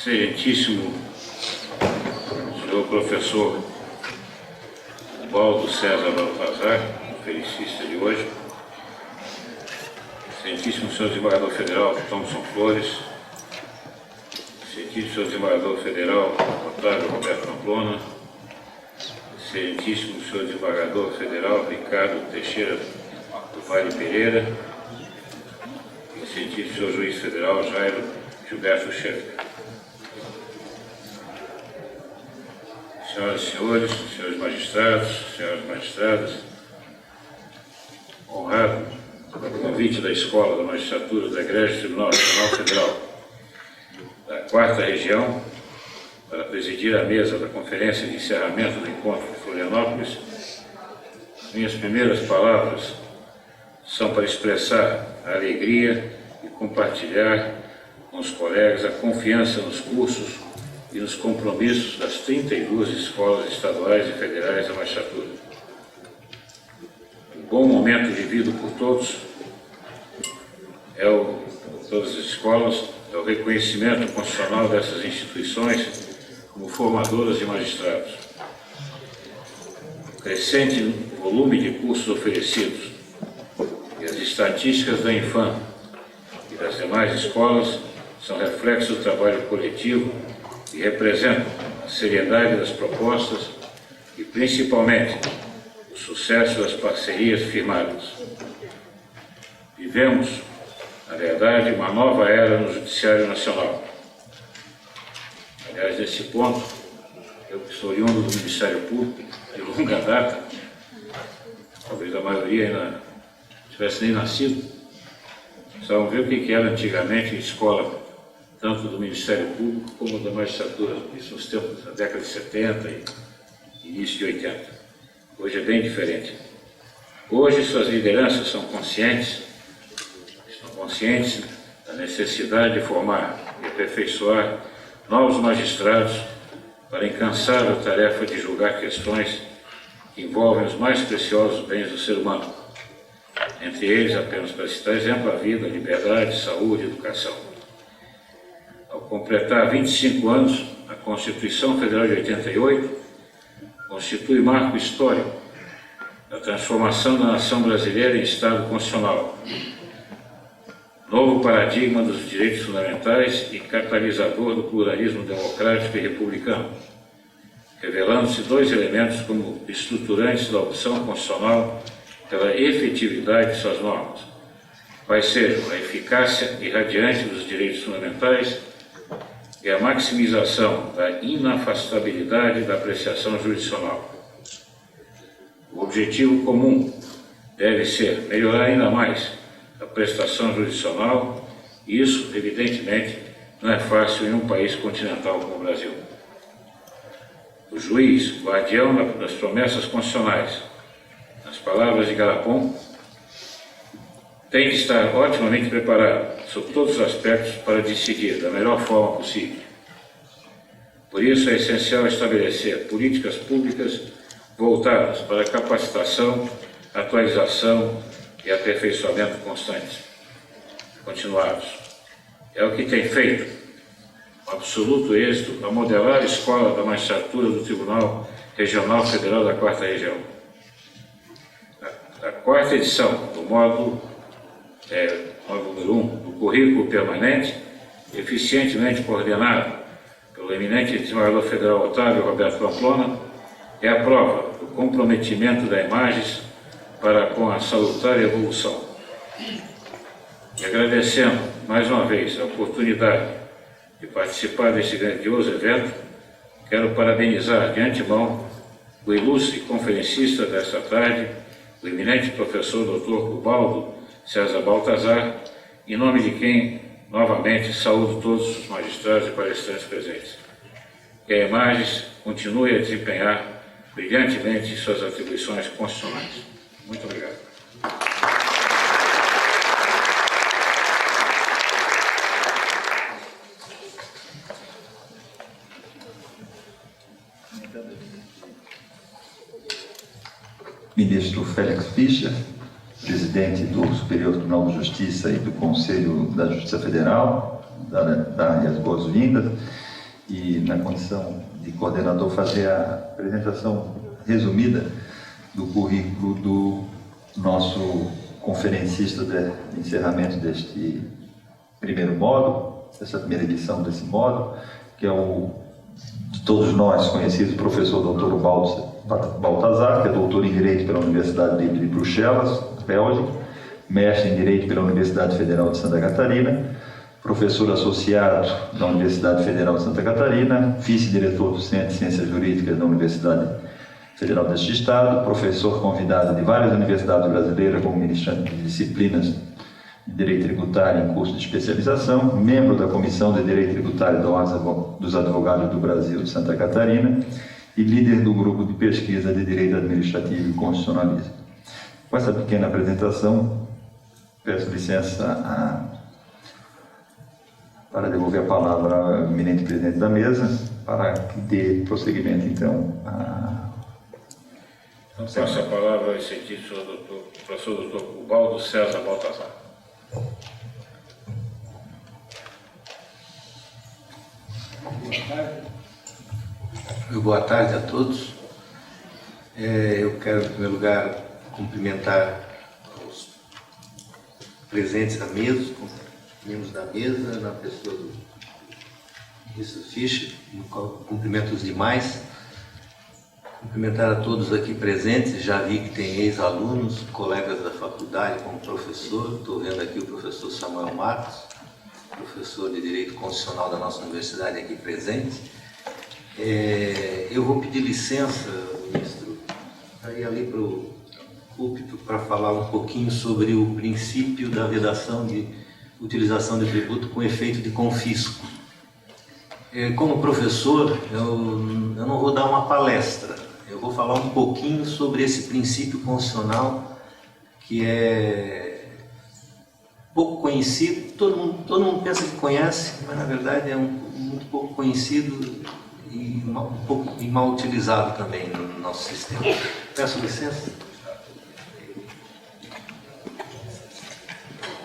Excelentíssimo senhor professor Ubaldo César Baltazar, felicista de hoje, excelentíssimo senhor desembargador federal Thomson Flores, excelentíssimo senhor desembargador federal Otávio Roberto Pamplona, excelentíssimo senhor desembargador federal Ricardo Teixeira do Vale Pereira, excelentíssimo senhor juiz federal Jairo Gilberto Scherfer. Senhoras e senhores, senhores magistrados, senhoras magistradas, honrado pelo convite da Escola da Magistratura do Egrégio Tribunal Nacional Federal da 4ª Região para presidir a mesa da conferência de encerramento do encontro de Florianópolis, minhas primeiras palavras são para expressar a alegria e compartilhar com os colegas a confiança nos cursos e nos compromissos das 32 escolas estaduais e federais da magistratura. O bom momento vivido por todos todas as escolas, é o reconhecimento constitucional dessas instituições como formadoras de magistrados. O crescente volume de cursos oferecidos e as estatísticas da Infam e das demais escolas são reflexo do trabalho coletivo e representam a seriedade das propostas e, principalmente, o sucesso das parcerias firmadas. Vivemos, na verdade, uma nova era no Judiciário Nacional. Aliás, nesse ponto, eu que sou oriundo do Ministério Público de longa data, talvez a maioria ainda não tivesse nem nascido, precisavam ver o que era antigamente a escola, tanto do Ministério Público como da magistratura, isso nos tempos da década de 70 e início de 80. Hoje é bem diferente. Hoje suas lideranças estão conscientes da necessidade de formar e aperfeiçoar novos magistrados para a incansável tarefa de julgar questões que envolvem os mais preciosos bens do ser humano. Entre eles, apenas para citar exemplo, a vida, a liberdade, saúde e educação. Ao completar 25 anos, a Constituição Federal de 88 constitui marco histórico da transformação da nação brasileira em Estado constitucional, novo paradigma dos direitos fundamentais e catalisador do pluralismo democrático e republicano, revelando-se dois elementos como estruturantes da opção constitucional pela efetividade de suas normas, quais sejam a eficácia irradiante dos direitos fundamentais e a maximização da inafastabilidade da apreciação jurisdicional. O objetivo comum deve ser melhorar ainda mais a prestação jurisdicional, e isso, evidentemente, não é fácil em um país continental como o Brasil. O juiz, guardião das promessas constitucionais, nas palavras de Garapon, tem que estar otimamente preparado, sob todos os aspectos, para decidir da melhor forma possível. Por isso é essencial estabelecer políticas públicas voltadas para a capacitação, atualização e aperfeiçoamento constantes, continuados. É o que tem feito, com absoluto êxito, a modelar a escola da magistratura do Tribunal Regional Federal da 4ª Região. A 4ª edição do módulo número 1 do currículo permanente, eficientemente coordenado pelo eminente desembargador federal Otávio Roberto Pamplona, é a prova do comprometimento da Imagens para com a salutar evolução. E agradecendo mais uma vez a oportunidade de participar deste grandioso evento, quero parabenizar de antemão o ilustre conferencista desta tarde, o eminente professor Dr. Ubaldo César Baltazar, em nome de quem, novamente, saúdo todos os magistrados e palestrantes presentes. Que a Imagens continue a desempenhar brilhantemente suas atribuições constitucionais. Muito obrigado. Ministro Félix Fischer, presidente do Superior Tribunal de Justiça e do Conselho da Justiça Federal, dar-lhe as boas-vindas. e, na condição de coordenador, fazer a apresentação resumida do currículo do nosso conferencista de encerramento deste primeiro módulo, dessa primeira edição desse módulo, que é o de todos nós conhecido professor Dr. Baltazar, que é doutor em Direito pela Universidade Livre de Bruxelas, Bélgica, mestre em Direito pela Universidade Federal de Santa Catarina, professor associado da Universidade Federal de Santa Catarina, vice-diretor do Centro de Ciências Jurídicas da Universidade Federal deste Estado, professor convidado de várias universidades brasileiras como ministrante de disciplinas de Direito Tributário em curso de especialização, membro da Comissão de Direito Tributário da Ordem dos Advogados do Brasil de Santa Catarina e líder do grupo de pesquisa de Direito Administrativo e Constitucionalismo. Com essa pequena apresentação, peço licença para devolver a palavra ao eminente presidente da mesa, para que dê prosseguimento, então, Então, passo a palavra a esse título ao professor Dr. Ubaldo César Baltazar. Boa tarde a todos. Eu quero, em primeiro lugar, cumprimentar os presentes à mesa, os membros da mesa, na pessoa do ministro Fischer, no qual cumprimento os demais. Cumprimentar a todos aqui presentes, já vi que tem ex-alunos, colegas da faculdade como professor, estou vendo aqui o professor Samuel Matos, professor de Direito Constitucional da nossa universidade aqui presente. Eu vou pedir licença, ministro, para ir ali para o púlpito para falar um pouquinho sobre o princípio da vedação de utilização de tributo com efeito de confisco. Como professor, eu não vou dar uma palestra, eu vou falar um pouquinho sobre esse princípio constitucional que é pouco conhecido, todo mundo pensa que conhece, mas na verdade é muito pouco conhecido e um pouco mal utilizado também no nosso sistema. Peço licença.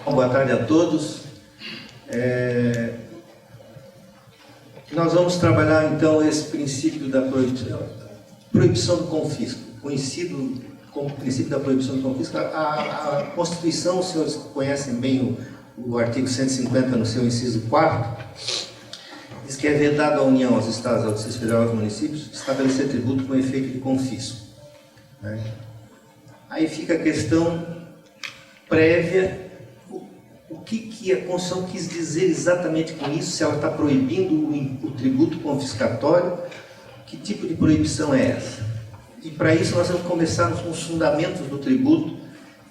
Boa tarde a todos. Nós vamos trabalhar então esse princípio da proibição do confisco, conhecido como princípio da proibição do confisco. A Constituição, os senhores conhecem bem o artigo 150 no seu inciso 4º, diz que é vedado à União, aos Estados, ao Distrito Federal e aos municípios estabelecer tributo com efeito de confisco. Aí fica a questão prévia. O que a Constituição quis dizer exatamente com isso? Se ela está proibindo o tributo confiscatório, que tipo de proibição é essa? E para isso nós vamos começar com os fundamentos do tributo,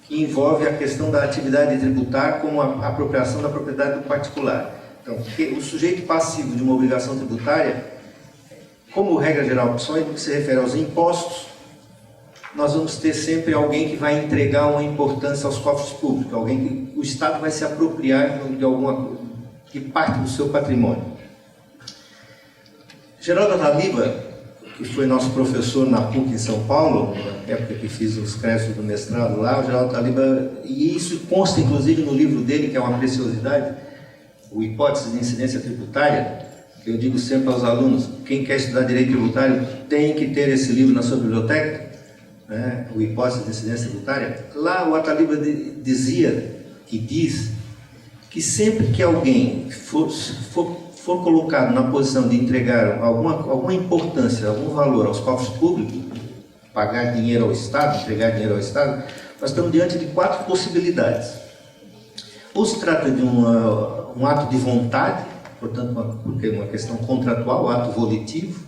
que envolve a questão da atividade tributária como a apropriação da propriedade do particular. Então, o sujeito passivo de uma obrigação tributária, como regra geral, só no que se refere aos impostos, nós vamos ter sempre alguém que vai entregar uma importância aos cofres públicos, alguém que o Estado vai se apropriar de parte do seu patrimônio. Geraldo Ataliba, que foi nosso professor na PUC em São Paulo, na época que fiz os créditos do mestrado lá, o Geraldo Ataliba, e isso consta inclusive no livro dele, que é uma preciosidade, o Hipótese de Incidência Tributária, que eu digo sempre aos alunos, quem quer estudar direito tributário tem que ter esse livro na sua biblioteca, o Hipótese de Incidência Tributária. Lá o Ataliba diz que sempre que alguém for colocado na posição de entregar alguma importância, algum valor aos cofres públicos, pagar dinheiro ao Estado, entregar dinheiro ao Estado, nós estamos diante de 4 possibilidades. Ou se trata de um ato de vontade, portanto, porque é uma questão contratual, um ato volitivo,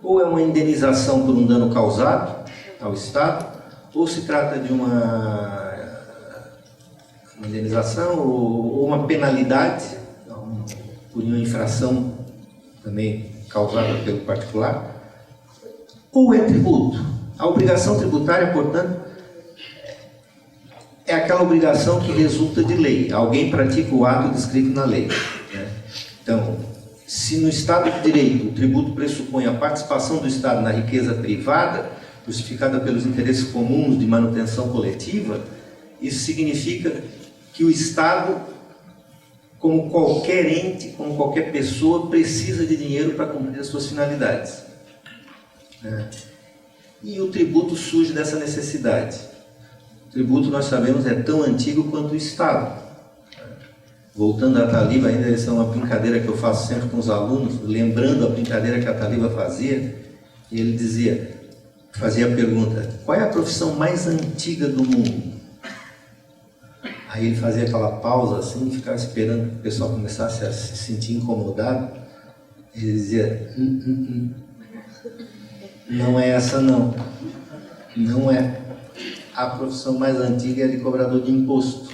ou é uma indenização por um dano causado ao Estado, ou se trata de uma indenização ou uma penalidade por uma infração também causada pelo particular, ou é tributo. A obrigação tributária, portanto, é aquela obrigação que resulta de lei. Alguém pratica o ato descrito na lei. Então, se no Estado de Direito o tributo pressupõe a participação do Estado na riqueza privada, justificada pelos interesses comuns de manutenção coletiva, isso significa que o Estado como qualquer ente, como qualquer pessoa, precisa de dinheiro para cumprir as suas finalidades. E o tributo surge dessa necessidade. O tributo, nós sabemos, é tão antigo quanto o Estado. Voltando à Taliba, ainda essa é uma brincadeira que eu faço sempre com os alunos, lembrando a brincadeira que a Taliba fazia, e ele fazia a pergunta: qual é a profissão mais antiga do mundo? Aí ele fazia aquela pausa assim, ficava esperando que o pessoal começasse a se sentir incomodado. Ele dizia: não é essa não. Não é. A profissão mais antiga é de cobrador de imposto.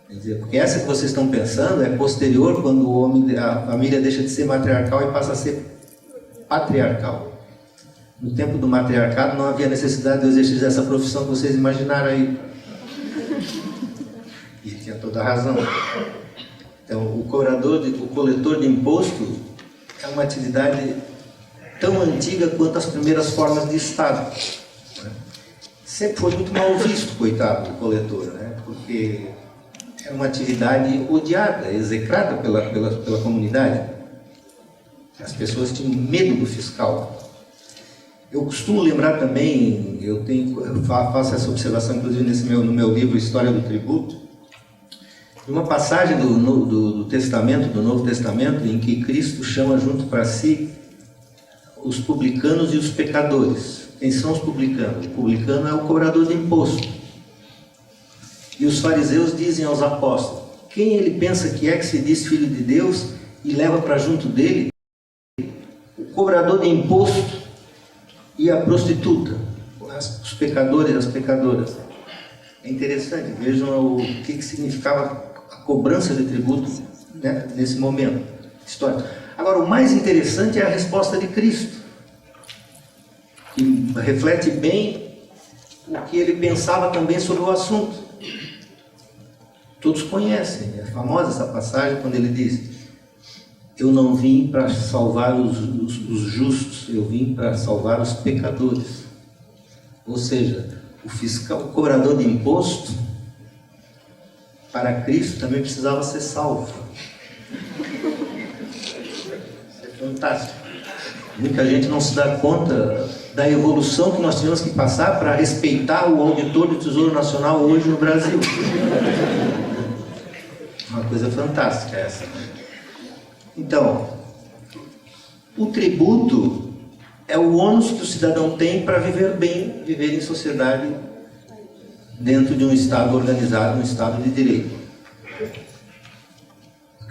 Quer dizer, porque essa que vocês estão pensando é posterior, quando o homem, a família deixa de ser matriarcal e passa a ser patriarcal. No tempo do matriarcado não havia necessidade de exercício dessa profissão que vocês imaginaram aí. E tinha toda a razão. Então, o coletor de imposto é uma atividade tão antiga quanto as primeiras formas de Estado. Sempre foi muito mal visto, coitado do coletor, porque é uma atividade odiada, execrada pela comunidade. As pessoas tinham medo do fiscal. Eu costumo lembrar também, eu faço essa observação, inclusive no meu livro História do Tributo, de uma passagem do Testamento, do Novo Testamento, em que Cristo chama junto para si os publicanos e os pecadores. Quem são os publicanos? O publicano é o cobrador de imposto. E os fariseus dizem aos apóstolos: quem ele pensa que se diz filho de Deus, e leva para junto dele o cobrador de imposto e a prostituta, os pecadores e as pecadoras. É interessante, vejam o que significava a cobrança de tributo, nesse momento histórico. Agora, o mais interessante é a resposta de Cristo, que reflete bem o que ele pensava também sobre o assunto. Todos conhecem, é famosa essa passagem quando ele diz: eu não vim para salvar os justos, eu vim para salvar os pecadores. Ou seja, o cobrador de imposto, para Cristo, também precisava ser salvo. Isso é fantástico. Muita gente não se dá conta da evolução que nós tivemos que passar para respeitar o auditor do Tesouro Nacional hoje no Brasil. Uma coisa fantástica essa. Então, o tributo é o ônus que o cidadão tem para viver bem, viver em sociedade dentro de um Estado organizado, um Estado de direito.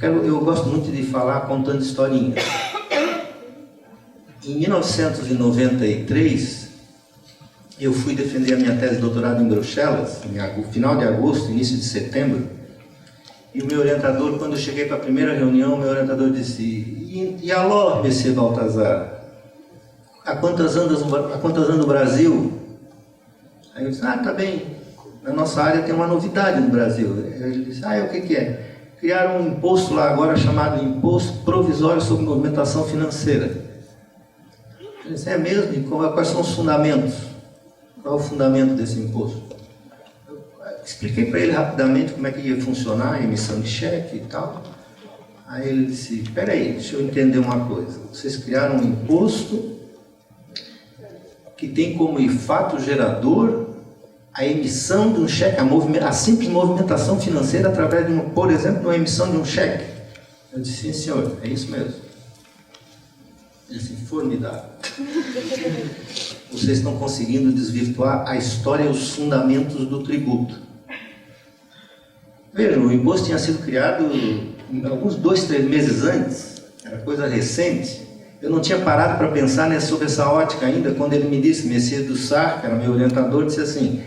Eu gosto muito de falar contando historinhas. Em 1993, eu fui defender a minha tese de doutorado em Bruxelas, no final de agosto, início de setembro, e o meu orientador, quando eu cheguei para a primeira reunião, o meu orientador disse: e alô, Monsieur Baltazar, há quantas anda o Brasil? Aí eu disse: tá bem, na nossa área tem uma novidade no Brasil. Ele disse: o que é? Criaram um imposto lá agora chamado Imposto Provisório sobre Movimentação Financeira. Eu disse: é mesmo? E quais são os fundamentos? Qual é o fundamento desse imposto? Expliquei para ele rapidamente como é que ia funcionar a emissão de cheque e tal. Aí ele disse: espera aí, deixa eu entender uma coisa. Vocês criaram um imposto que tem como fato gerador a emissão de um cheque, a simples movimentação financeira através, por exemplo, de uma emissão de um cheque. Eu disse: sim, senhor, é isso mesmo. Ele disse: formidável. Vocês estão conseguindo desvirtuar a história e os fundamentos do tributo. Vejam, o imposto tinha sido criado alguns 2-3 meses antes, era coisa recente. Eu não tinha parado para pensar sobre essa ótica ainda, quando ele me disse, Messias do Sar, que era meu orientador, disse assim: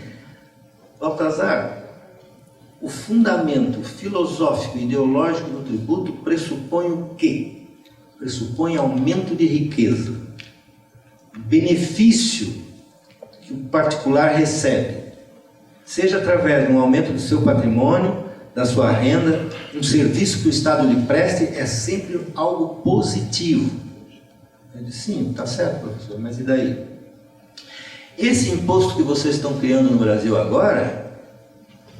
Baltazar, o fundamento filosófico e ideológico do tributo pressupõe o quê? Pressupõe aumento de riqueza, benefício que o particular recebe, seja através de um aumento do seu patrimônio, da sua renda, um serviço que o Estado lhe preste, é sempre algo positivo. Eu disse: sim, está certo, professor, mas e daí? Esse imposto que vocês estão criando no Brasil agora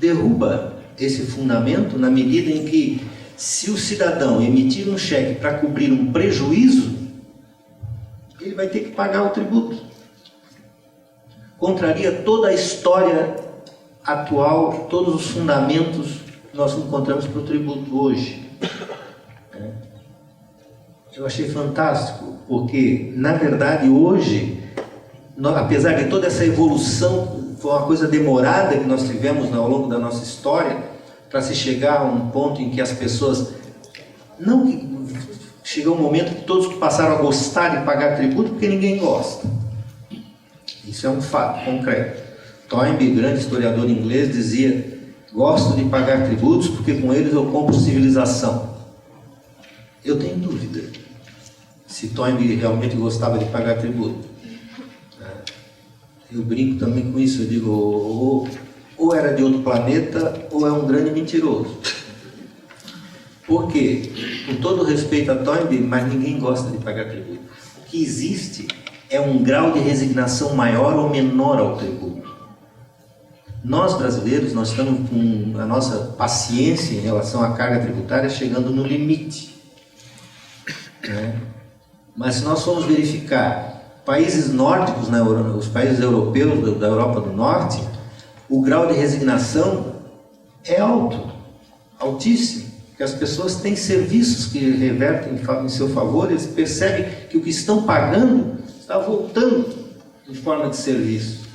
derruba esse fundamento na medida em que, se o cidadão emitir um cheque para cobrir um prejuízo, ele vai ter que pagar o tributo. Contraria toda a história atual, todos os fundamentos que nós encontramos para o tributo hoje. Eu achei fantástico, porque, na verdade, hoje, apesar de toda essa evolução, foi uma coisa demorada que nós tivemos ao longo da nossa história, para se chegar a um ponto em que as pessoas, não que chegou um momento que todos passaram a gostar de pagar tributo, porque ninguém gosta. Isso é um fato concreto. Toynbee, grande historiador inglês, dizia: gosto de pagar tributos porque com eles eu compro civilização. Eu tenho dúvida se Toynbee realmente gostava de pagar tributo. Eu brinco também com isso, eu digo, ou era de outro planeta, ou é um grande mentiroso. Por quê? Com todo respeito a Toynbee, mas ninguém gosta de pagar tributo. O que existe é um grau de resignação maior ou menor ao tributo. Nós, brasileiros, nós estamos com a nossa paciência em relação à carga tributária chegando no limite. Mas se nós formos verificar países nórdicos, os países europeus da Europa do Norte, o grau de resignação é alto, altíssimo, porque as pessoas têm serviços que revertem em seu favor, eles percebem que o que estão pagando está voltando em forma de serviço.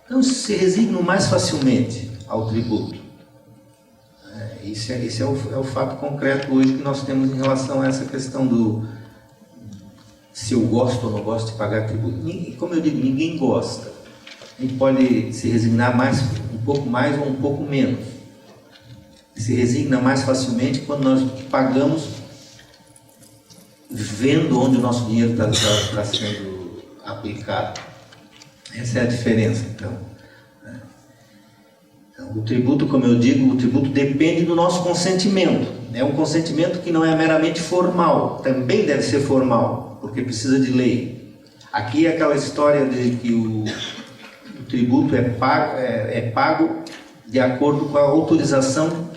Então se resignam mais facilmente ao tributo. Esse é o fato concreto hoje que nós temos em relação a essa questão do se eu gosto ou não gosto de pagar tributo. Como eu digo, ninguém gosta. A gente pode se resignar um pouco mais ou um pouco menos. Se resigna mais facilmente quando nós pagamos vendo onde o nosso dinheiro está sendo aplicado. Essa é a diferença, então. O tributo, como eu digo, o tributo depende do nosso consentimento. É um consentimento que não é meramente formal, também deve ser formal, porque precisa de lei. Aqui é aquela história de que o tributo é pago de acordo com a autorização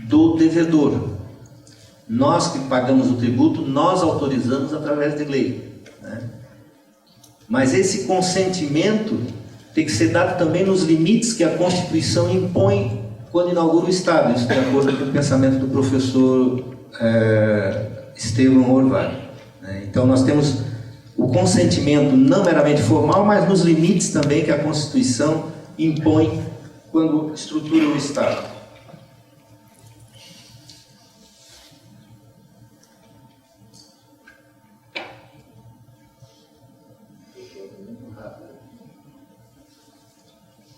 do devedor. Nós que pagamos o tributo, nós autorizamos através de lei. Mas esse consentimento tem que ser dado também nos limites que a Constituição impõe quando inaugura o Estado. Isso de acordo com o pensamento do professor Estevão Orvar. Então nós temos o consentimento não meramente formal, mas nos limites também que a Constituição impõe quando estrutura o Estado.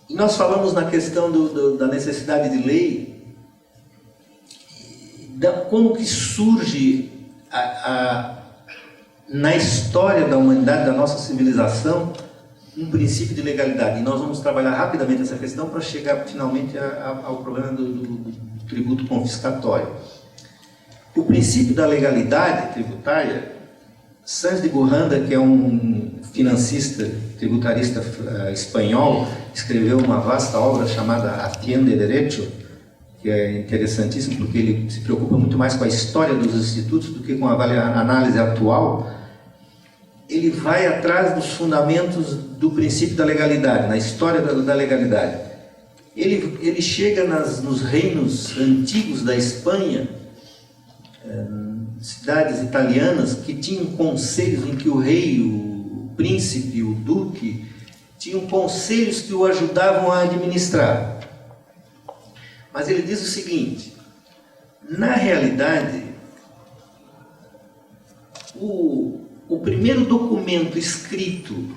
E nós falamos na questão da necessidade de lei, como que surge na história da humanidade, da nossa civilização, um princípio de legalidade. E nós vamos trabalhar rapidamente essa questão para chegar finalmente ao problema do tributo confiscatório. O princípio da legalidade tributária, Sanz de Borranda, que é um financista, tributarista espanhol, escreveu uma vasta obra chamada Hacienda y Derecho, que é interessantíssimo porque ele se preocupa muito mais com a história dos institutos do que com a análise atual. Ele vai atrás dos fundamentos do princípio da legalidade, na história da legalidade. Ele chega nos reinos antigos da Espanha, cidades italianas que tinham conselhos em que o rei, o príncipe, o duque, tinham conselhos que o ajudavam a administrar. Mas ele diz o seguinte: na realidade, o primeiro documento escrito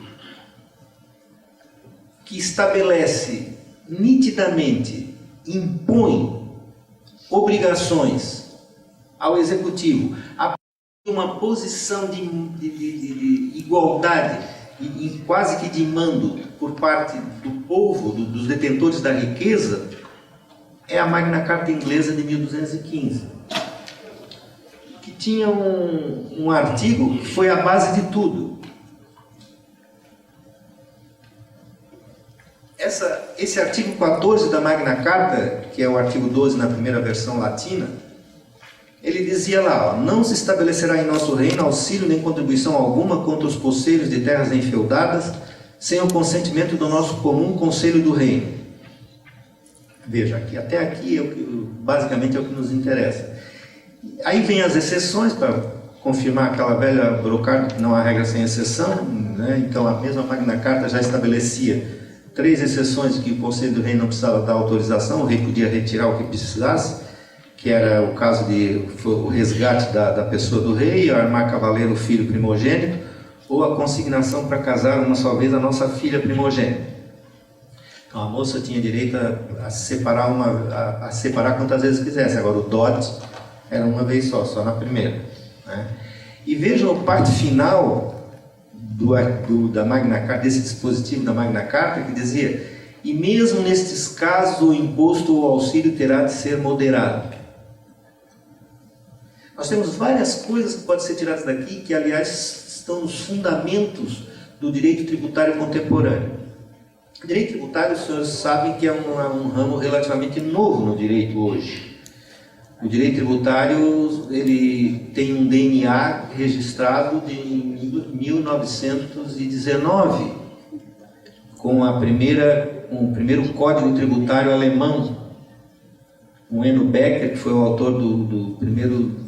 que estabelece nitidamente, impõe obrigações ao executivo a uma posição de igualdade e quase que de mando por parte do povo, dos detentores da riqueza, é a Magna Carta inglesa de 1215, que tinha um artigo que foi a base de tudo. esse artigo 14 da Magna Carta, que é o artigo 12 na primeira versão latina, ele dizia lá, ó, não se estabelecerá em nosso reino auxílio nem contribuição alguma contra os posseiros de terras enfeudadas, sem o consentimento do nosso comum conselho do reino. Veja, até aqui basicamente é o que nos interessa. Aí vem as exceções, para confirmar aquela velha brocardo que não há regra sem exceção, né? Então a mesma Magna Carta já estabelecia 3 exceções que o Conselho do Rei não precisava dar autorização, o rei podia retirar o que precisasse, que era o caso de o resgate da pessoa do rei, armar cavaleiro o filho primogênito, ou a consignação para casar uma só vez a nossa filha primogênita. Então a moça tinha direito a separar quantas vezes quisesse, agora o dote era uma vez só na primeira, né? E vejam a parte final da Magna Carta, desse dispositivo da Magna Carta, que dizia: e mesmo nestes casos o imposto ou auxílio terá de ser moderado. Nós temos várias coisas que podem ser tiradas daqui, que aliás estão nos fundamentos do direito tributário contemporâneo. O direito tributário, os senhores sabem que é um ramo relativamente novo no direito hoje. O direito tributário, ele tem um DNA registrado de 1919, com o primeiro código tributário alemão. O Enno Becker, que foi o autor do primeiro...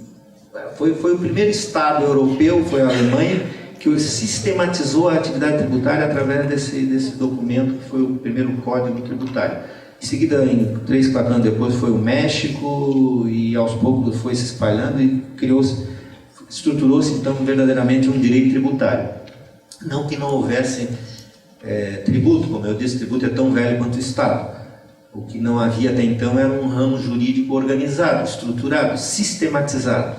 Foi o primeiro Estado europeu, foi a Alemanha, que sistematizou a atividade tributária através desse documento, que foi o primeiro código tributário. Em seguida, 3, 4 anos depois, foi o México, e aos poucos foi se espalhando e estruturou-se então verdadeiramente um direito tributário. Não que não houvesse tributo, como eu disse, tributo é tão velho quanto o Estado. O que não havia até então era um ramo jurídico organizado, estruturado, sistematizado,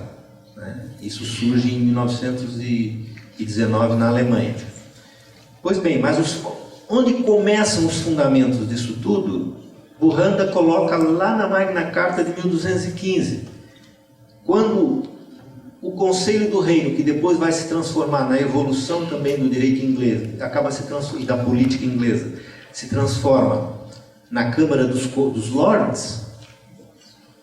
né? Isso surge em 1919 na Alemanha. Pois bem, mas onde começam os fundamentos disso tudo? Burranda coloca lá na Magna Carta de 1215, quando o Conselho do Reino, que depois vai se transformar na evolução também do direito inglês, e da política inglesa, se transforma na Câmara dos Lords,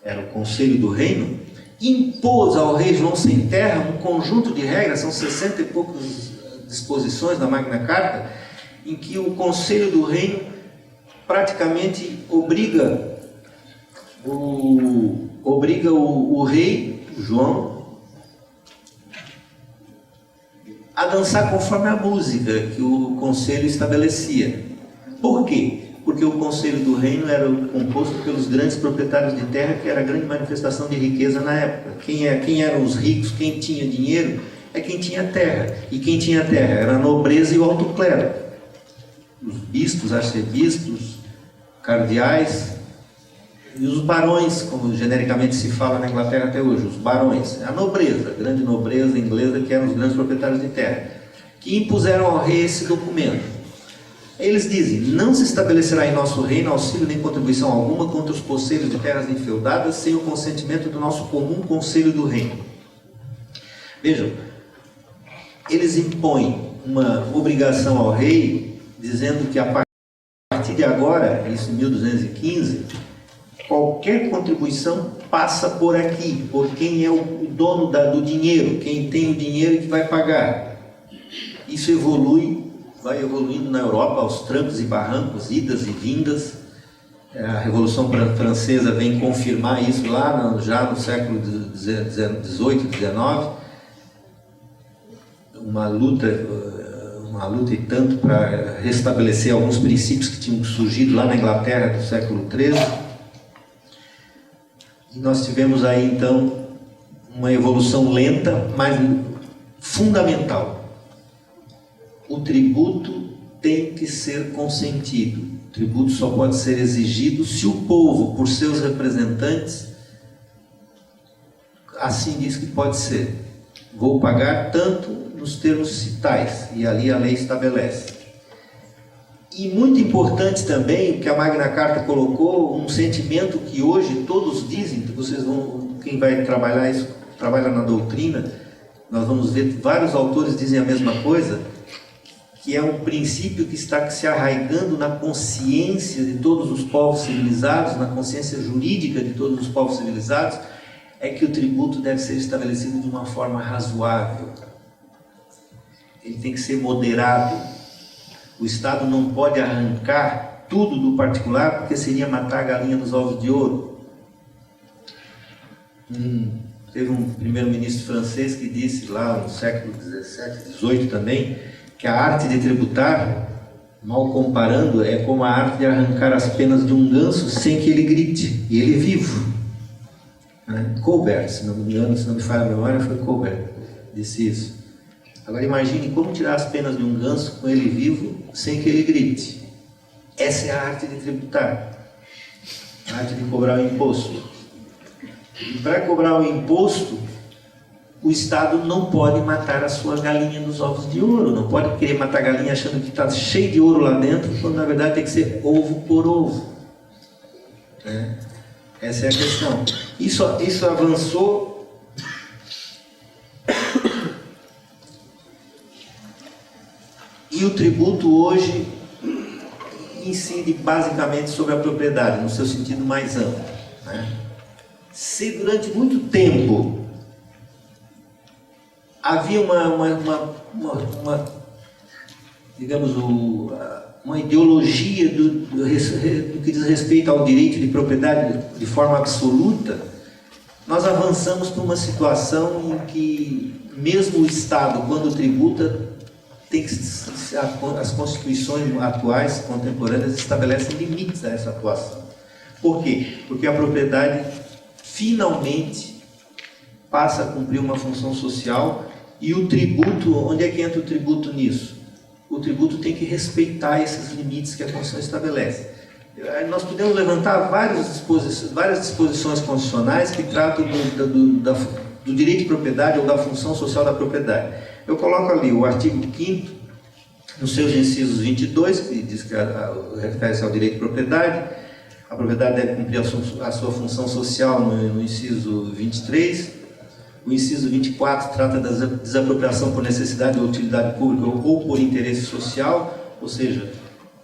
era o Conselho do Reino, impôs ao rei João Sem Terra um conjunto de regras, são 60 e poucas disposições da Magna Carta, em que o Conselho do Reino praticamente obriga o rei, João, a dançar conforme a música que o Conselho estabelecia. Por quê? Porque o Conselho do Reino era composto pelos grandes proprietários de terra, que era a grande manifestação de riqueza na época. Quem eram os ricos, quem tinha dinheiro, é quem tinha terra. E quem tinha terra era a nobreza e o alto clero. Os bispos, arcebispos, cardeais e os barões, como genericamente se fala na Inglaterra até hoje, os barões. A nobreza, a grande nobreza inglesa, que eram os grandes proprietários de terra, que impuseram ao rei esse documento. Eles dizem: não se estabelecerá em nosso reino auxílio nem contribuição alguma contra os posseiros de terras enfeudadas sem o consentimento do nosso comum conselho do reino. Vejam, eles impõem uma obrigação ao rei, dizendo que a partir de agora, isso em 1215, qualquer contribuição passa por aqui, por quem é o dono do dinheiro, quem tem o dinheiro e que vai pagar. Isso vai evoluindo na Europa aos trancos e barrancos, idas e vindas. A Revolução Francesa vem confirmar isso lá já no século XVIII, XIX. Uma luta e tanto para restabelecer alguns princípios que tinham surgido lá na Inglaterra do século XIII. E nós tivemos aí então uma evolução lenta, mas fundamental. O tributo tem que ser consentido. O tributo só pode ser exigido se o povo, por seus representantes, assim diz que pode ser. Vou pagar tanto nos termos citais, e ali a lei estabelece. E muito importante também, que a Magna Carta colocou um sentimento que hoje todos dizem, que vocês vão, quem vai trabalhar isso, trabalha na doutrina, nós vamos ver vários autores dizem a mesma coisa, que é um princípio que está se arraigando na consciência de todos os povos civilizados, na consciência jurídica de todos os povos civilizados, é que o tributo deve ser estabelecido de uma forma razoável. Ele tem que ser moderado. O Estado não pode arrancar tudo do particular, porque seria matar a galinha dos ovos de ouro. Teve um primeiro-ministro francês que disse lá no século XVII, XVIII também, que a arte de tributar, mal comparando, é como a arte de arrancar as penas de um ganso sem que ele grite, e ele vivo. Colbert, se não me engano, se não me falha a memória, foi Colbert que disse isso. Agora imagine como tirar as penas de um ganso com ele vivo sem que ele grite. Essa é a arte de tributar, a arte de cobrar o imposto. E para cobrar o imposto, o Estado não pode matar a sua galinha dos ovos de ouro, não pode querer matar a galinha achando que está cheio de ouro lá dentro, quando na verdade tem que ser ovo por ovo. Essa é a questão. Isso avançou e o tributo hoje incide basicamente sobre a propriedade, no seu sentido mais amplo. Se durante muito tempo havia digamos, uma ideologia do que diz respeito ao direito de propriedade de forma absoluta, nós avançamos para uma situação em que mesmo o Estado, quando tributa, tem que as constituições atuais, contemporâneas, estabelecem limites a essa atuação. Por quê? Porque a propriedade finalmente passa a cumprir uma função social e o tributo, onde é que entra o tributo nisso? O tributo tem que respeitar esses limites que a Constituição estabelece. Nós podemos levantar várias disposições constitucionais que tratam do direito de propriedade ou da função social da propriedade. Eu coloco ali o artigo 5º, nos seus incisos 22, que diz que refere-se ao direito de propriedade. A propriedade deve cumprir a sua função social no inciso 23. O inciso 24 trata da desapropriação por necessidade ou utilidade pública ou por interesse social, ou seja,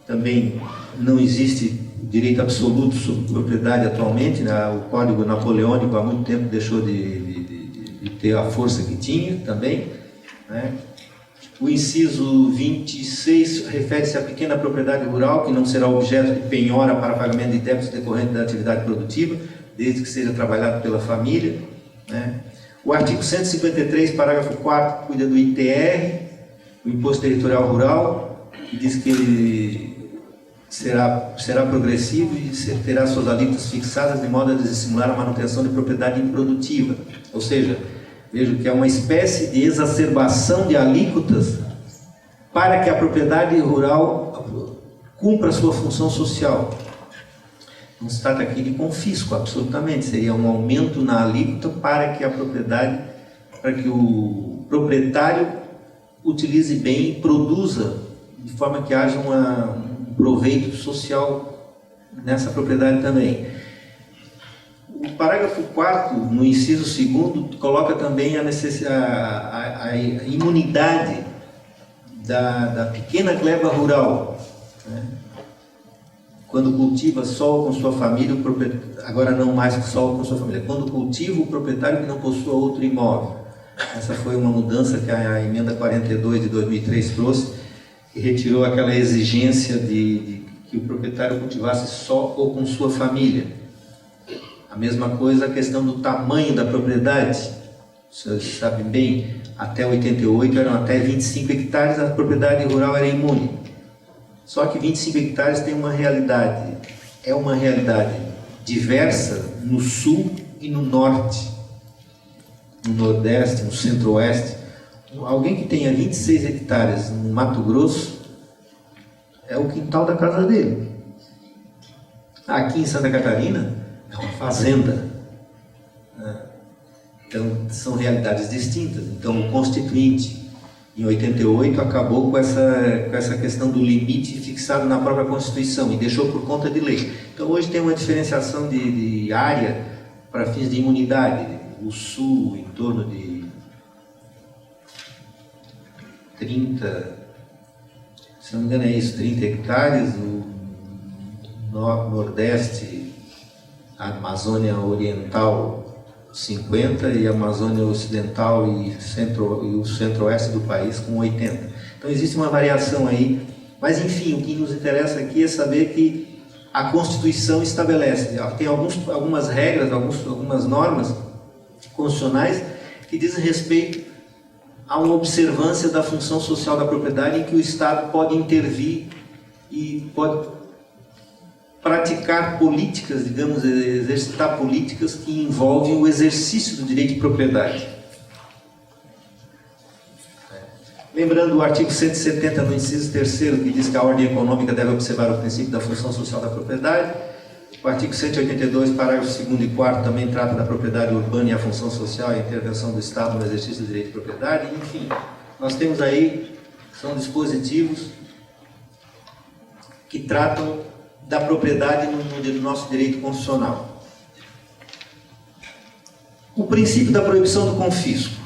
também não existe direito absoluto sobre propriedade atualmente, o Código Napoleônico há muito tempo deixou de ter a força que tinha também. O inciso 26 refere-se à pequena propriedade rural, que não será objeto de penhora para pagamento de débitos decorrentes da atividade produtiva, desde que seja trabalhado pela família. O artigo 153, parágrafo 4º, cuida do ITR, o Imposto Territorial Rural, que diz que ele será progressivo e terá suas alíquotas fixadas de modo a desestimular a manutenção de propriedade improdutiva. Ou seja, vejo que é uma espécie de exacerbação de alíquotas para que a propriedade rural cumpra a sua função social. Não se trata aqui de confisco, absolutamente. Seria um aumento na alíquota para que o proprietário utilize bem e produza de forma que haja um proveito social nessa propriedade também. O parágrafo 4º, no inciso 2º, coloca também a imunidade da pequena gleba rural. Quando cultiva só com sua família, agora não mais só com sua família, quando cultiva o proprietário que não possua outro imóvel. Essa foi uma mudança que a emenda 42 de 2003 trouxe, que retirou aquela exigência de que o proprietário cultivasse só ou com sua família. A mesma coisa a questão do tamanho da propriedade. Vocês sabem bem, até 88 eram até 25 hectares, a propriedade rural era imune. Só que 25 hectares tem uma realidade, é uma realidade diversa no sul e no norte, no nordeste, no centro-oeste. Alguém que tenha 26 hectares no Mato Grosso é o quintal da casa dele. Aqui em Santa Catarina é uma fazenda. Então são realidades distintas. Então o Constituinte em 88 acabou com essa questão do limite fixado na própria Constituição e deixou por conta de lei. Então hoje tem uma diferenciação de área para fins de imunidade. O sul em torno de 30 não me engano é isso, 30 hectares, o Nordeste, a Amazônia Oriental 50 e a Amazônia Ocidental e o Centro-Oeste do país com 80. Então existe uma variação aí, mas enfim, o que nos interessa aqui é saber que a Constituição estabelece, tem algumas regras, algumas normas constitucionais que dizem respeito a uma observância da função social da propriedade em que o Estado pode intervir e pode praticar políticas, digamos, exercitar políticas que envolvem o exercício do direito de propriedade. Lembrando o artigo 170, no inciso 3º, que diz que a ordem econômica deve observar o princípio da função social da propriedade. O artigo 182, parágrafos 2º e 4º, também trata da propriedade urbana e a função social e a intervenção do Estado no exercício do direito de propriedade. Enfim, nós temos aí, são dispositivos que tratam da propriedade no nosso direito constitucional. O princípio da proibição do confisco.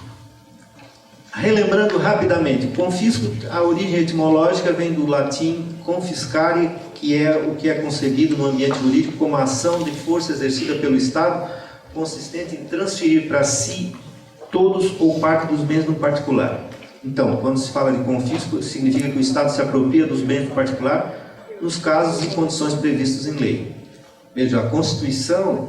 Relembrando rapidamente, confisco, a origem etimológica vem do latim confiscare, que é o que é concebido no ambiente jurídico como a ação de força exercida pelo Estado, consistente em transferir para si todos ou parte dos bens do particular. Então, quando se fala de confisco, significa que o Estado se apropria dos bens do particular nos casos e condições previstos em lei. Veja, a Constituição,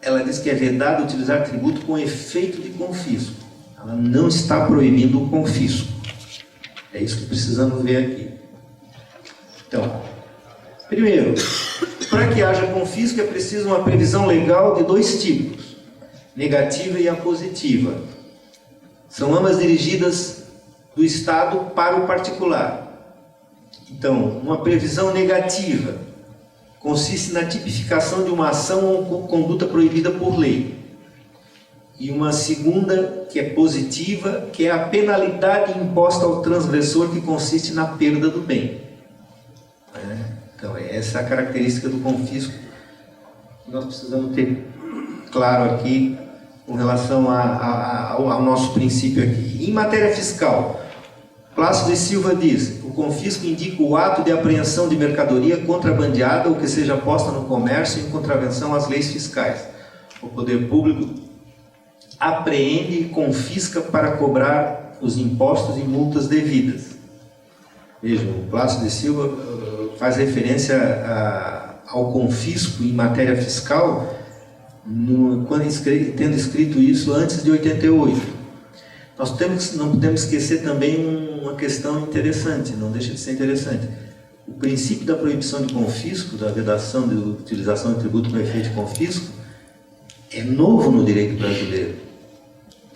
ela diz que é vedado utilizar tributo com efeito de confisco. Ela não está proibindo o confisco. É isso que precisamos ver aqui. Então, primeiro, para que haja confisco é preciso uma previsão legal de dois tipos, negativa e a positiva. São ambas dirigidas do Estado para o particular. Então, uma previsão negativa consiste na tipificação de uma ação ou conduta proibida por lei. E uma segunda, que é positiva, que é a penalidade imposta ao transgressor, que consiste na perda do bem. Então, essa é a característica do confisco que nós precisamos ter claro aqui com relação ao nosso princípio aqui. Em matéria fiscal, Plácido e Silva diz: o confisco indica o ato de apreensão de mercadoria contrabandeada ou que seja posta no comércio em contravenção às leis fiscais. O poder público apreende e confisca para cobrar os impostos e multas devidas. Vejam, o Plácido e Silva faz referência ao confisco em matéria fiscal tendo escrito isso antes de 88. Nós não podemos esquecer também uma questão interessante, não deixa de ser interessante. O princípio da proibição de confisco, da vedação de utilização de tributo com efeito de confisco, é novo no direito brasileiro.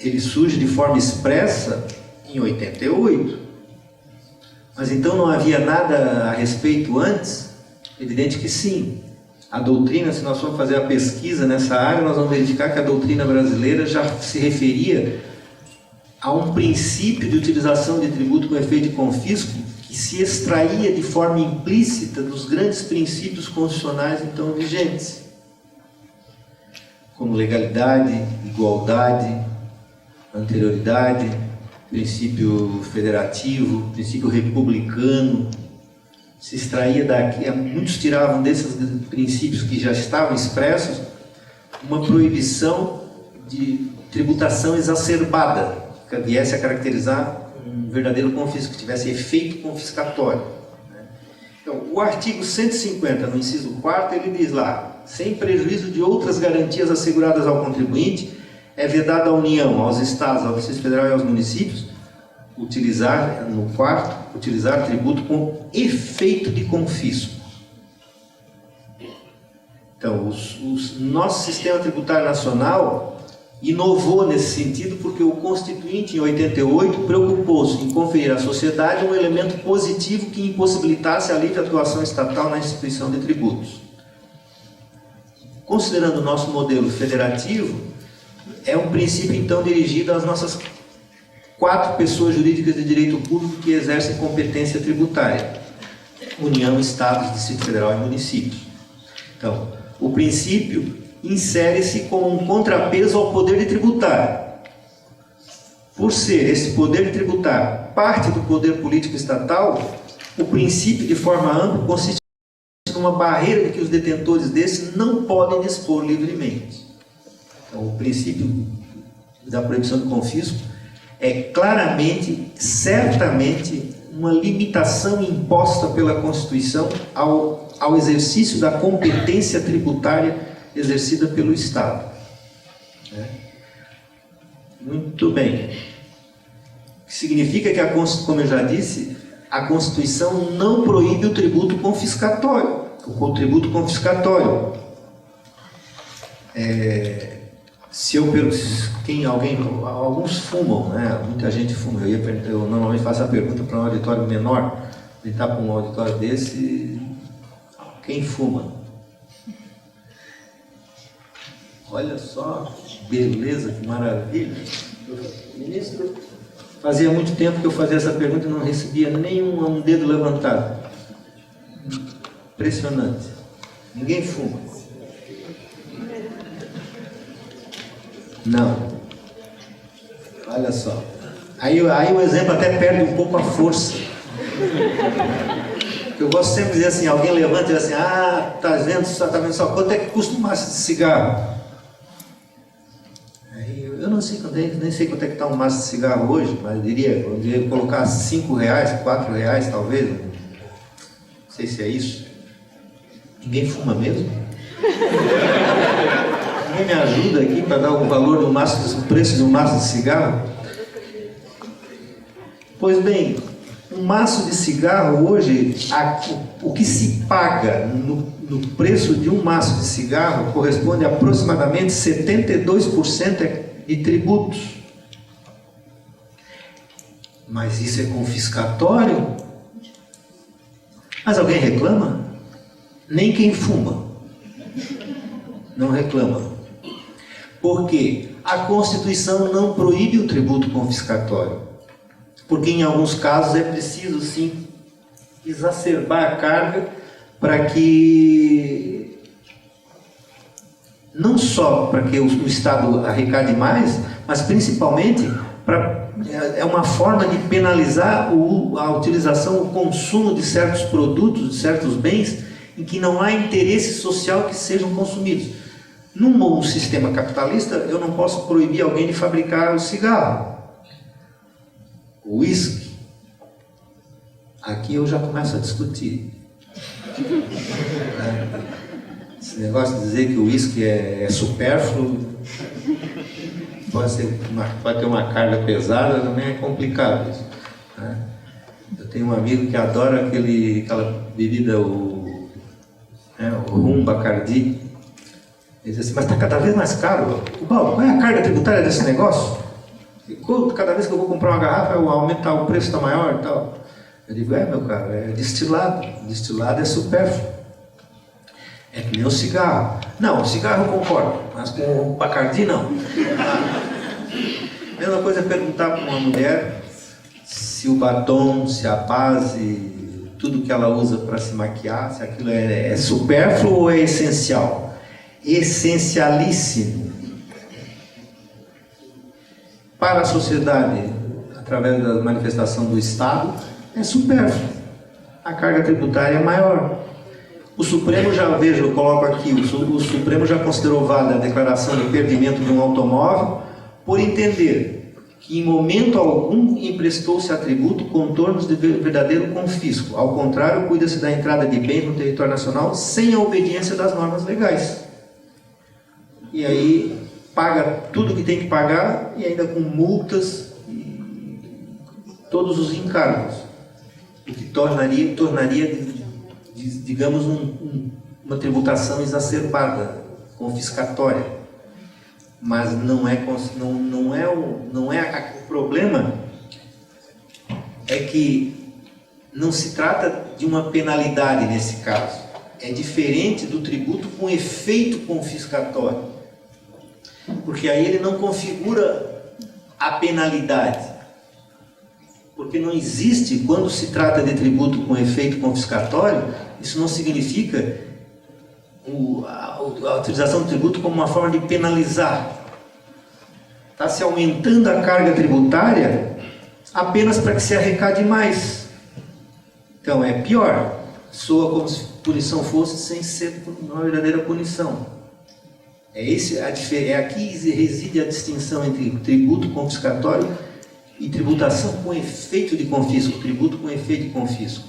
Ele surge de forma expressa em 88. Mas então não havia nada a respeito antes? Evidente que sim. A doutrina, se nós formos fazer a pesquisa nessa área, nós vamos verificar que a doutrina brasileira já se referia a um princípio de utilização de tributo com efeito de confisco que se extraía de forma implícita dos grandes princípios constitucionais então vigentes, como legalidade, igualdade, anterioridade, princípio federativo, princípio republicano. Se extraía daqui, muitos tiravam desses princípios que já estavam expressos uma proibição de tributação exacerbada, que viesse a caracterizar um verdadeiro confisco, que tivesse efeito confiscatório. Então, o artigo 150, no inciso 4º, ele diz lá: sem prejuízo de outras garantias asseguradas ao contribuinte, é vedado à União, aos Estados, ao Distrito Federal e aos municípios, utilizar tributo com efeito de confisco. Então, nosso sistema tributário nacional inovou nesse sentido porque o Constituinte, em 88, preocupou-se em conferir à sociedade um elemento positivo que impossibilitasse a livre atuação estatal na instituição de tributos. Considerando o nosso modelo federativo, é um princípio então dirigido às nossas 4 pessoas jurídicas de direito público que exercem competência tributária: União, Estados, Distrito Federal e municípios. Então, o princípio insere-se como um contrapeso ao poder de tributar. por ser esse poder tributário parte do poder político estatal, o princípio de forma ampla consiste numa barreira de que os detentores desse não podem dispor livremente. Então, o princípio da proibição do confisco é claramente, certamente, uma limitação imposta pela Constituição ao exercício da competência tributária exercida pelo Estado. Muito bem. O que significa que, como eu já disse, a Constituição não proíbe o tributo confiscatório. O tributo confiscatório. Alguns fumam, né? Muita gente fuma. Eu normalmente faço a pergunta para um auditório menor. Ele está para um auditório desse, quem fuma? Olha só, que beleza, que maravilha. Ministro, fazia muito tempo que eu fazia essa pergunta e não recebia nenhum dedo levantado. Impressionante. Ninguém fuma. Não. Olha só. Aí o exemplo até perde um pouco a força. Eu gosto sempre de dizer assim, alguém levanta e diz assim, tá vendo só quanto é que custa um maço de cigarro? Eu não sei nem sei quanto é que está um maço de cigarro hoje, mas eu diria colocar R$5, R$4 talvez. Não sei se é isso. Ninguém fuma mesmo? Ninguém me ajuda aqui para dar o valor do preço de um maço de cigarro? Pois bem, um maço de cigarro hoje, o que se paga no preço de um maço de cigarro corresponde a aproximadamente 72% de tributos. Mas isso é confiscatório? Mas alguém reclama? Nem quem fuma não reclama. Por quê? A Constituição não proíbe o tributo confiscatório. Porque em alguns casos é preciso, sim, exacerbar a carga para que, não só para que o Estado arrecade mais, mas principalmente é uma forma de penalizar a utilização, o consumo de certos produtos, de certos bens, em que não há interesse social que sejam consumidos. Num sistema capitalista, eu não posso proibir alguém de fabricar o cigarro, o uísque. Aqui eu já começo a discutir. Esse negócio de dizer que o uísque é supérfluo, pode ter uma carga pesada, também é complicado isso. Eu tenho um amigo que adora aquela bebida, o rum Bacardi. Ele diz assim, mas está cada vez mais caro. Qual é a carga tributária desse negócio? Cada vez que eu vou comprar uma garrafa, aumentar o preço está maior e tal. Eu digo, meu caro, é destilado. Destilado é supérfluo. É que nem o cigarro. Não, o cigarro eu concordo, mas com o Bacardi não. Mesma coisa é perguntar para uma mulher se o batom, se a base, tudo que ela usa para se maquiar, se aquilo é supérfluo ou é essencial. Essencialíssimo. Para a sociedade, através da manifestação do Estado, é supérfluo. A carga tributária é maior. O Supremo eu coloco aqui, o Supremo já considerou válida a declaração de perdimento de um automóvel por entender que em momento algum emprestou-se a tributo contornos de verdadeiro confisco. Ao contrário, cuida-se da entrada de bens no território nacional sem a obediência das normas legais. E aí paga tudo que tem que pagar e ainda com multas e todos os encargos. O que tornaria digamos, uma tributação exacerbada, confiscatória. Mas o problema é que não se trata de uma penalidade nesse caso. É diferente do tributo com efeito confiscatório. Porque aí ele não configura a penalidade. Porque não existe, quando se trata de tributo com efeito confiscatório, isso não significa a utilização do tributo como uma forma de penalizar. está se aumentando a carga tributária apenas para que se arrecade mais. Então é pior, soa como se punição fosse sem ser uma verdadeira punição. Aqui reside a distinção entre tributo confiscatório e tributação com efeito de confisco, tributo com efeito de confisco.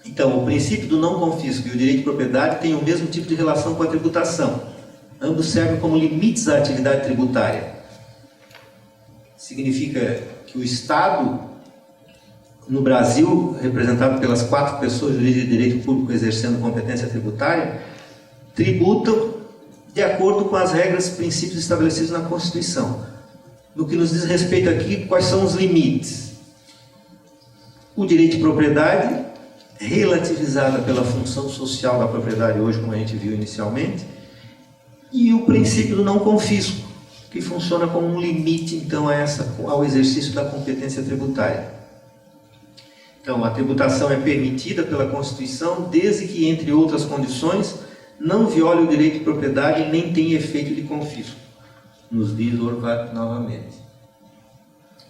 Então, o princípio do não confisco e o direito de propriedade têm o mesmo tipo de relação com a tributação. Ambos servem como limites à atividade tributária. Significa que o Estado, no Brasil, representado pelas 4 pessoas jurídicas de direito público exercendo competência tributária, tributam de acordo com as regras e princípios estabelecidos na Constituição. No que nos diz respeito aqui, quais são os limites? O direito de propriedade, relativizada pela função social da propriedade hoje, como a gente viu inicialmente, e o princípio do não confisco, que funciona como um limite, então, ao exercício da competência tributária. Então, a tributação é permitida pela Constituição, desde que, entre outras condições, não viole o direito de propriedade nem tenha efeito de confisco. Nos diz Orvat novamente.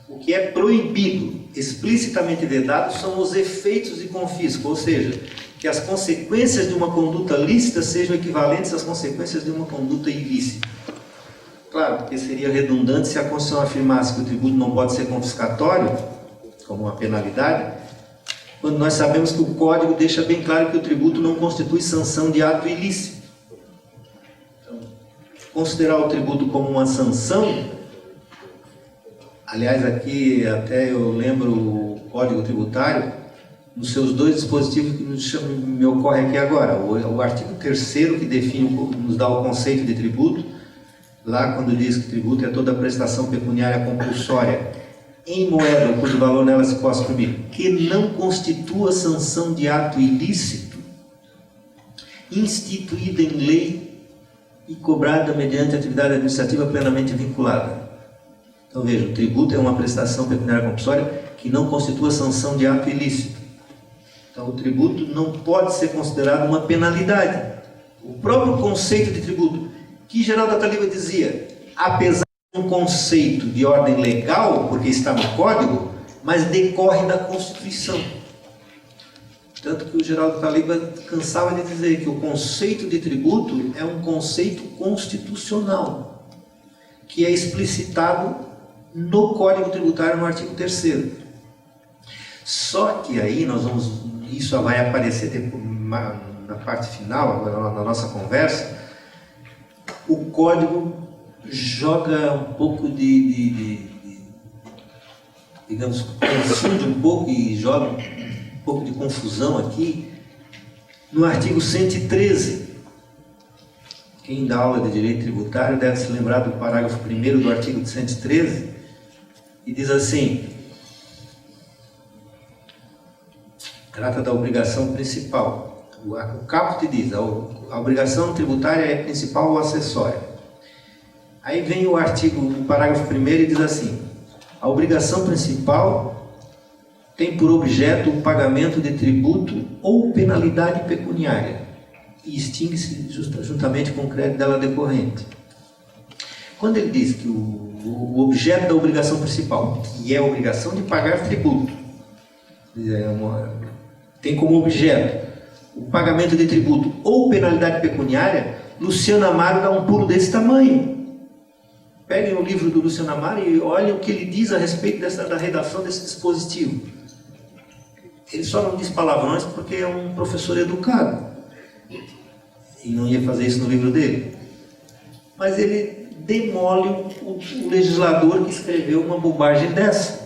O que é proibido, explicitamente vedado, são os efeitos de confisco, ou seja, que as consequências de uma conduta lícita sejam equivalentes às consequências de uma conduta ilícita. Claro, porque seria redundante se a Constituição afirmasse que o tributo não pode ser confiscatório, como uma penalidade, quando nós sabemos que o Código deixa bem claro que o tributo não constitui sanção de ato ilícito. Então, considerar o tributo como uma sanção, aliás, aqui até eu lembro o Código Tributário, nos seus 2 dispositivos que me ocorre aqui agora. O artigo 3º, que define, nos dá o conceito de tributo, lá quando diz que tributo é toda prestação pecuniária compulsória em moeda cujo valor nela se possa exprimir, que não constitua sanção de ato ilícito, instituída em lei e cobrada mediante atividade administrativa plenamente vinculada. Então veja, o tributo é uma prestação pecuniária compulsória que não constitua sanção de ato ilícito. Então o tributo não pode ser considerado uma penalidade. O próprio conceito de tributo, que Geraldo Ataliba dizia, apesar de um conceito de ordem legal, porque está no Código, mas decorre da Constituição. Tanto que o Geraldo Ataliba cansava de dizer que o conceito de tributo é um conceito constitucional, que é explicitado no Código Tributário, no artigo 3º. Só que aí isso vai aparecer depois, na parte final, agora na nossa conversa, o Código joga um pouco digamos, confunde um pouco e joga um pouco de confusão aqui no artigo 113. Quem dá aula de direito tributário deve se lembrar do parágrafo 1º do artigo 113, e diz assim: trata da obrigação principal. O caput diz, a obrigação tributária é principal ou acessória. Aí vem o parágrafo 1º e diz assim: a obrigação principal tem por objeto o pagamento de tributo ou penalidade pecuniária e extingue-se juntamente com o crédito dela decorrente. Quando ele diz que o objeto da obrigação principal, que é a obrigação de pagar tributo, tem como objeto o pagamento de tributo ou penalidade pecuniária, Luciano Amaro dá um pulo desse tamanho. Peguem o livro do Luciano Amaro e olhem o que ele diz a respeito da redação desse dispositivo. Ele só não diz palavrões porque é um professor educado e não ia fazer isso no livro dele. Mas ele demole o legislador que escreveu uma bobagem dessa.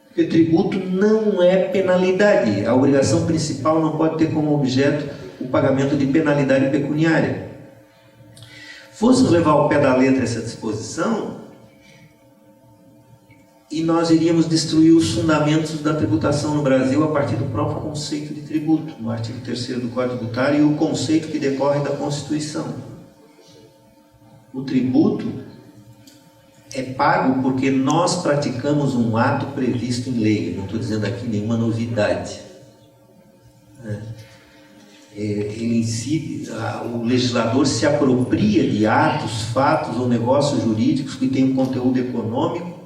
Porque tributo não é penalidade. A obrigação principal não pode ter como objeto o pagamento de penalidade pecuniária. Fôssemos levar ao pé da letra essa disposição, e nós iríamos destruir os fundamentos da tributação no Brasil a partir do próprio conceito de tributo, no artigo 3º do Código Tributário, e o conceito que decorre da Constituição. O tributo é pago porque nós praticamos um ato previsto em lei. Eu não estou dizendo aqui nenhuma novidade. ele incide, o legislador se apropria de atos, fatos ou negócios jurídicos que têm um conteúdo econômico,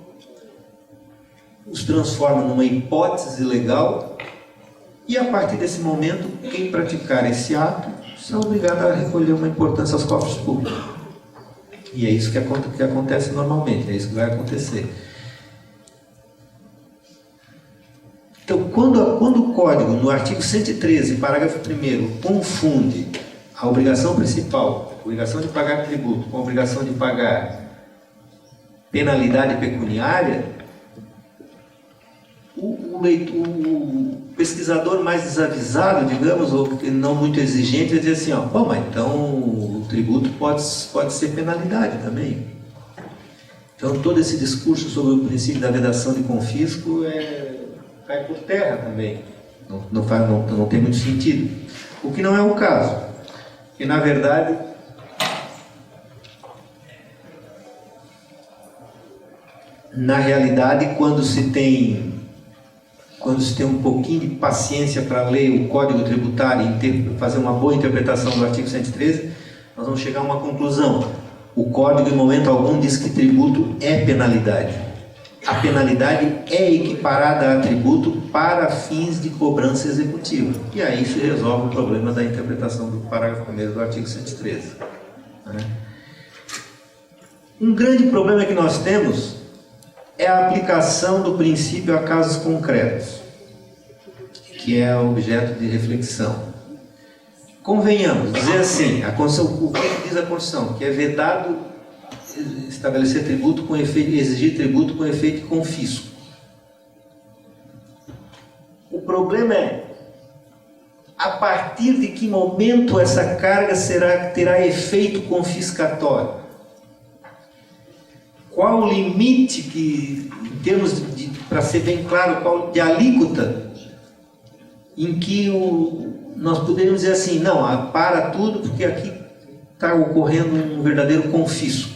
os transforma numa hipótese legal e, a partir desse momento, quem praticar esse ato é obrigado a recolher uma importância aos cofres públicos. E é isso que acontece normalmente, é isso que vai acontecer. Então, quando o Código, no artigo 113, parágrafo 1º, confunde a obrigação principal, a obrigação de pagar tributo, com a obrigação de pagar penalidade pecuniária, o pesquisador mais desavisado, digamos, ou não muito exigente, vai dizer assim, ó, bom, mas então o tributo pode ser penalidade também. Então, todo esse discurso sobre o princípio da vedação de confisco cai por terra também. Não tem muito sentido. O que não é o caso. Porque, na verdade, na realidade, quando se tem um pouquinho de paciência para ler o Código Tributário e fazer uma boa interpretação do artigo 113, nós vamos chegar a uma conclusão. O Código, em momento algum, diz que tributo é penalidade. A penalidade é equiparada a tributo para fins de cobrança executiva. E aí se resolve o problema da interpretação do parágrafo 1º do artigo 113. Um grande problema que nós temos é a aplicação do princípio a casos concretos, que é objeto de reflexão. Convenhamos, dizer assim, o que diz a Constituição? Que é vedado estabelecer tributo com efeito, exigir tributo com efeito de confisco. O problema é, a partir de que momento essa carga terá efeito confiscatório? Qual o limite que, em termos para ser bem claro, de alíquota, em que nós poderíamos dizer assim, não, para tudo, porque aqui está ocorrendo um verdadeiro confisco.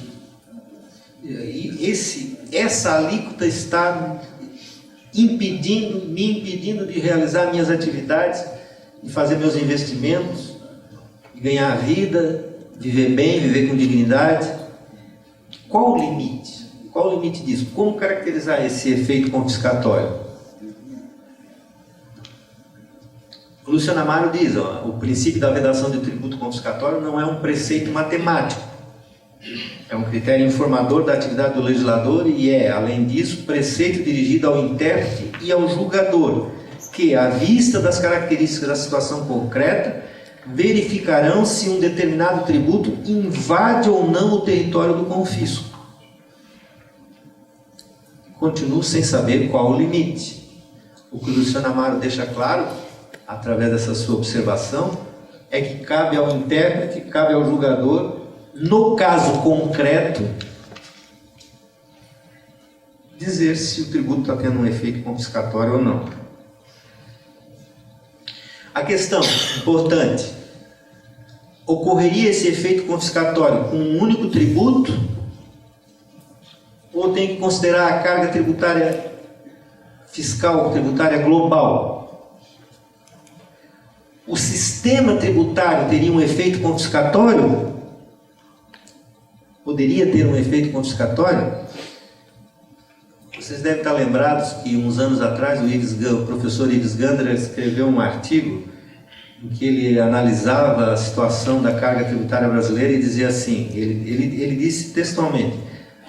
E essa alíquota está me impedindo de realizar minhas atividades, de fazer meus investimentos, de ganhar a vida, viver bem, viver com dignidade. Qual o limite? Qual o limite disso? Como caracterizar esse efeito confiscatório? O Luciano Amaro diz, o princípio da vedação de tributo confiscatório não é um preceito matemático. É um critério informador da atividade do legislador e é, além disso, preceito dirigido ao intérprete e ao julgador, que, à vista das características da situação concreta, verificarão se um determinado tributo invade ou não o território do confisco. Continuo sem saber qual o limite. O que o Luciano Amaro deixa claro, através dessa sua observação, é que cabe ao intérprete, cabe ao julgador, no caso concreto, dizer se o tributo está tendo um efeito confiscatório ou não. A questão importante: ocorreria esse efeito confiscatório com um único tributo? Ou tem que considerar a carga tributária fiscal, tributária global? O sistema tributário teria um efeito confiscatório? Poderia ter um efeito confiscatório? Vocês devem estar lembrados que uns anos atrás o professor Ives Gandler escreveu um artigo em que ele analisava a situação da carga tributária brasileira e dizia assim, ele disse textualmente: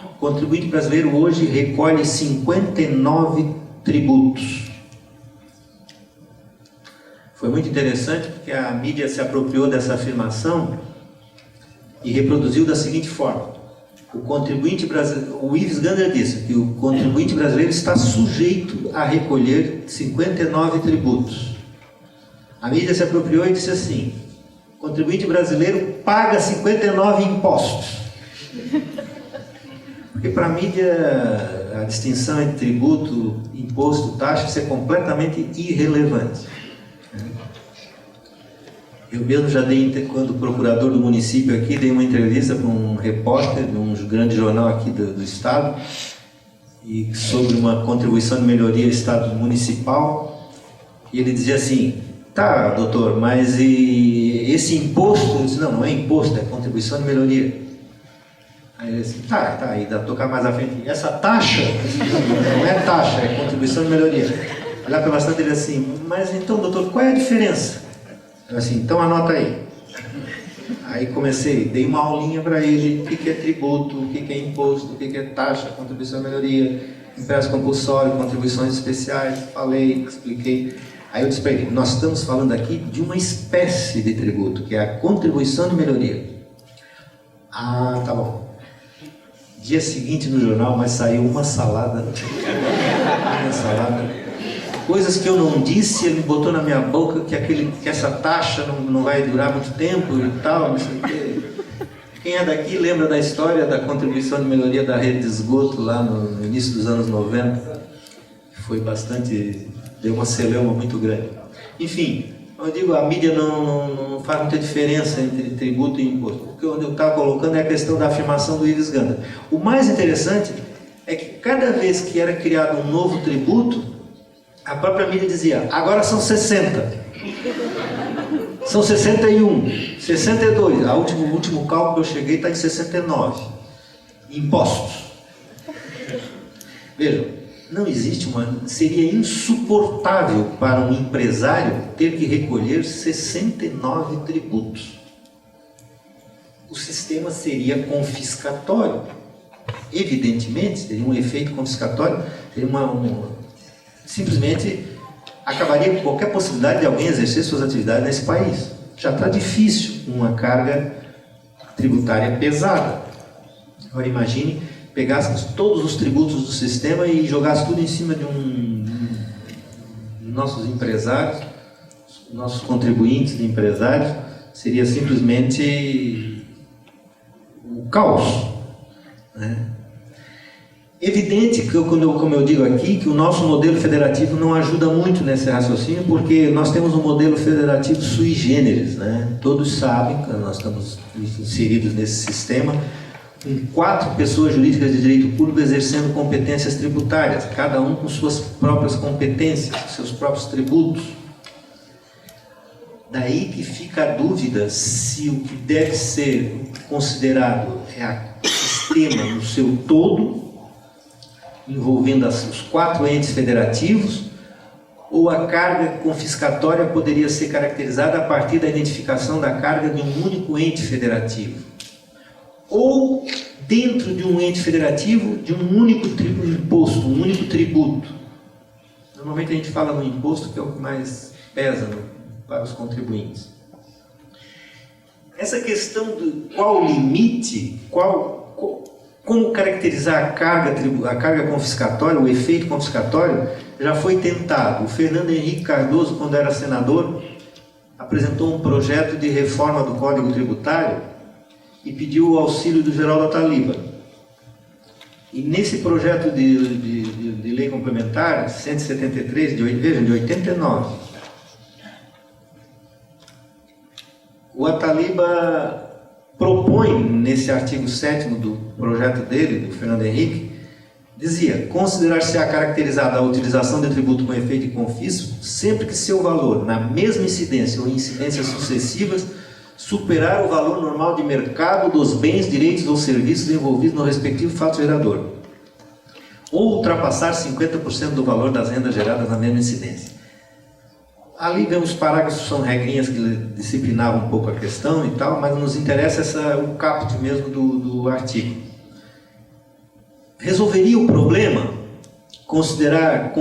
o contribuinte brasileiro hoje recolhe 59 tributos. Foi muito interessante porque a mídia se apropriou dessa afirmação e reproduziu da seguinte forma: o contribuinte brasileiro, o Ives Gandler disse que o contribuinte brasileiro está sujeito a recolher 59 tributos. A mídia se apropriou e disse assim: o contribuinte brasileiro paga 59 impostos. Porque para a mídia a distinção entre tributo, imposto, taxa é completamente irrelevante. Eu mesmo já dei, quando procurador do município aqui, dei uma entrevista para um repórter de um grande jornal aqui do estado, e sobre uma contribuição de melhoria ao estado municipal, e ele dizia assim: Tá, doutor, mas e esse imposto? Eu disse, não, não é imposto, é contribuição de melhoria. Aí ele disse, tá, ainda tocar mais à frente. Essa taxa, não é taxa, é contribuição de melhoria. Olhar para bastante ele assim, mas então, doutor, qual é a diferença? Eu assim, então anota aí. Aí comecei, dei uma aulinha para ele, o que é tributo, o que é imposto, o que é taxa, contribuição de melhoria, empréstimo compulsório, contribuições especiais, falei, expliquei. Aí eu disse para ele, nós estamos falando aqui de uma espécie de tributo, que é a contribuição de melhoria. Ah, tá bom. Dia seguinte no jornal, mas saiu uma salada. Uma salada. Coisas que eu não disse, ele botou na minha boca que essa taxa não vai durar muito tempo e tal, não sei o quê. Quem é daqui lembra da história da contribuição de melhoria da rede de esgoto lá no início dos anos 90? Foi bastante, deu uma celeuma muito grande. Enfim, eu digo, a mídia não faz muita diferença entre tributo e imposto. O que eu estava colocando é a questão da afirmação do Ives Gandra. O mais interessante é que cada vez que era criado um novo tributo, a própria mídia dizia, agora são 60, são 61, 62, o último cálculo que eu cheguei está em 69, impostos. Vejam, não existe seria insuportável para um empresário ter que recolher 69 tributos. O sistema seria confiscatório. Evidentemente, teria um efeito confiscatório, teria simplesmente acabaria com qualquer possibilidade de alguém exercer suas atividades nesse país. Já está difícil uma carga tributária pesada. Agora imagine, pegássemos todos os tributos do sistema e jogássemos tudo em cima de nossos empresários, nossos contribuintes de empresários, seria simplesmente o caos, né? Evidente que, como eu digo aqui, que o nosso modelo federativo não ajuda muito nesse raciocínio, porque nós temos um modelo federativo sui generis, né? Todos sabem que nós estamos inseridos nesse sistema, com 4 pessoas jurídicas de direito público exercendo competências tributárias, cada um com suas próprias competências, seus próprios tributos. Daí que fica a dúvida se o que deve ser considerado é o sistema no seu todo, envolvendo os 4 entes federativos, ou a carga confiscatória poderia ser caracterizada a partir da identificação da carga de um único ente federativo, ou dentro de um ente federativo de um único imposto, um único tributo. Normalmente a gente fala no imposto, que é o que mais pesa para os contribuintes. Essa questão de qual o limite, como caracterizar a carga confiscatória, o efeito confiscatório, já foi tentado. O Fernando Henrique Cardoso, quando era senador, apresentou um projeto de reforma do Código Tributário e pediu o auxílio do Geraldo Ataliba. E nesse projeto de lei complementar, 173, de 89, o Ataliba propõe, nesse artigo 7º do projeto dele, do Fernando Henrique, dizia, considerar-se-á caracterizada a utilização de tributo com efeito de confisco sempre que seu valor, na mesma incidência ou incidências sucessivas, superar o valor normal de mercado dos bens, direitos ou serviços envolvidos no respectivo fato gerador, ou ultrapassar 50% do valor das rendas geradas na mesma incidência. Ali vemos parágrafos, são regrinhas que disciplinavam um pouco a questão e tal, mas nos interessa o caput mesmo do artigo. Resolveria o problema considerar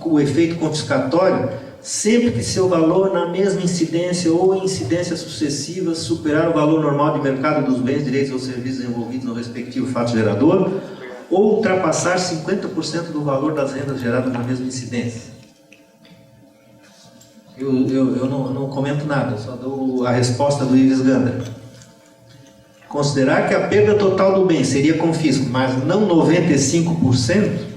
o efeito confiscatório sempre que seu valor na mesma incidência ou em incidências sucessivas superar o valor normal de mercado dos bens, direitos ou serviços envolvidos no respectivo fato gerador, ou ultrapassar 50% do valor das rendas geradas na mesma incidência. Eu não comento nada, só dou a resposta do Ives Gandra. Considerar que a perda total do bem seria confisco, mas não 95%,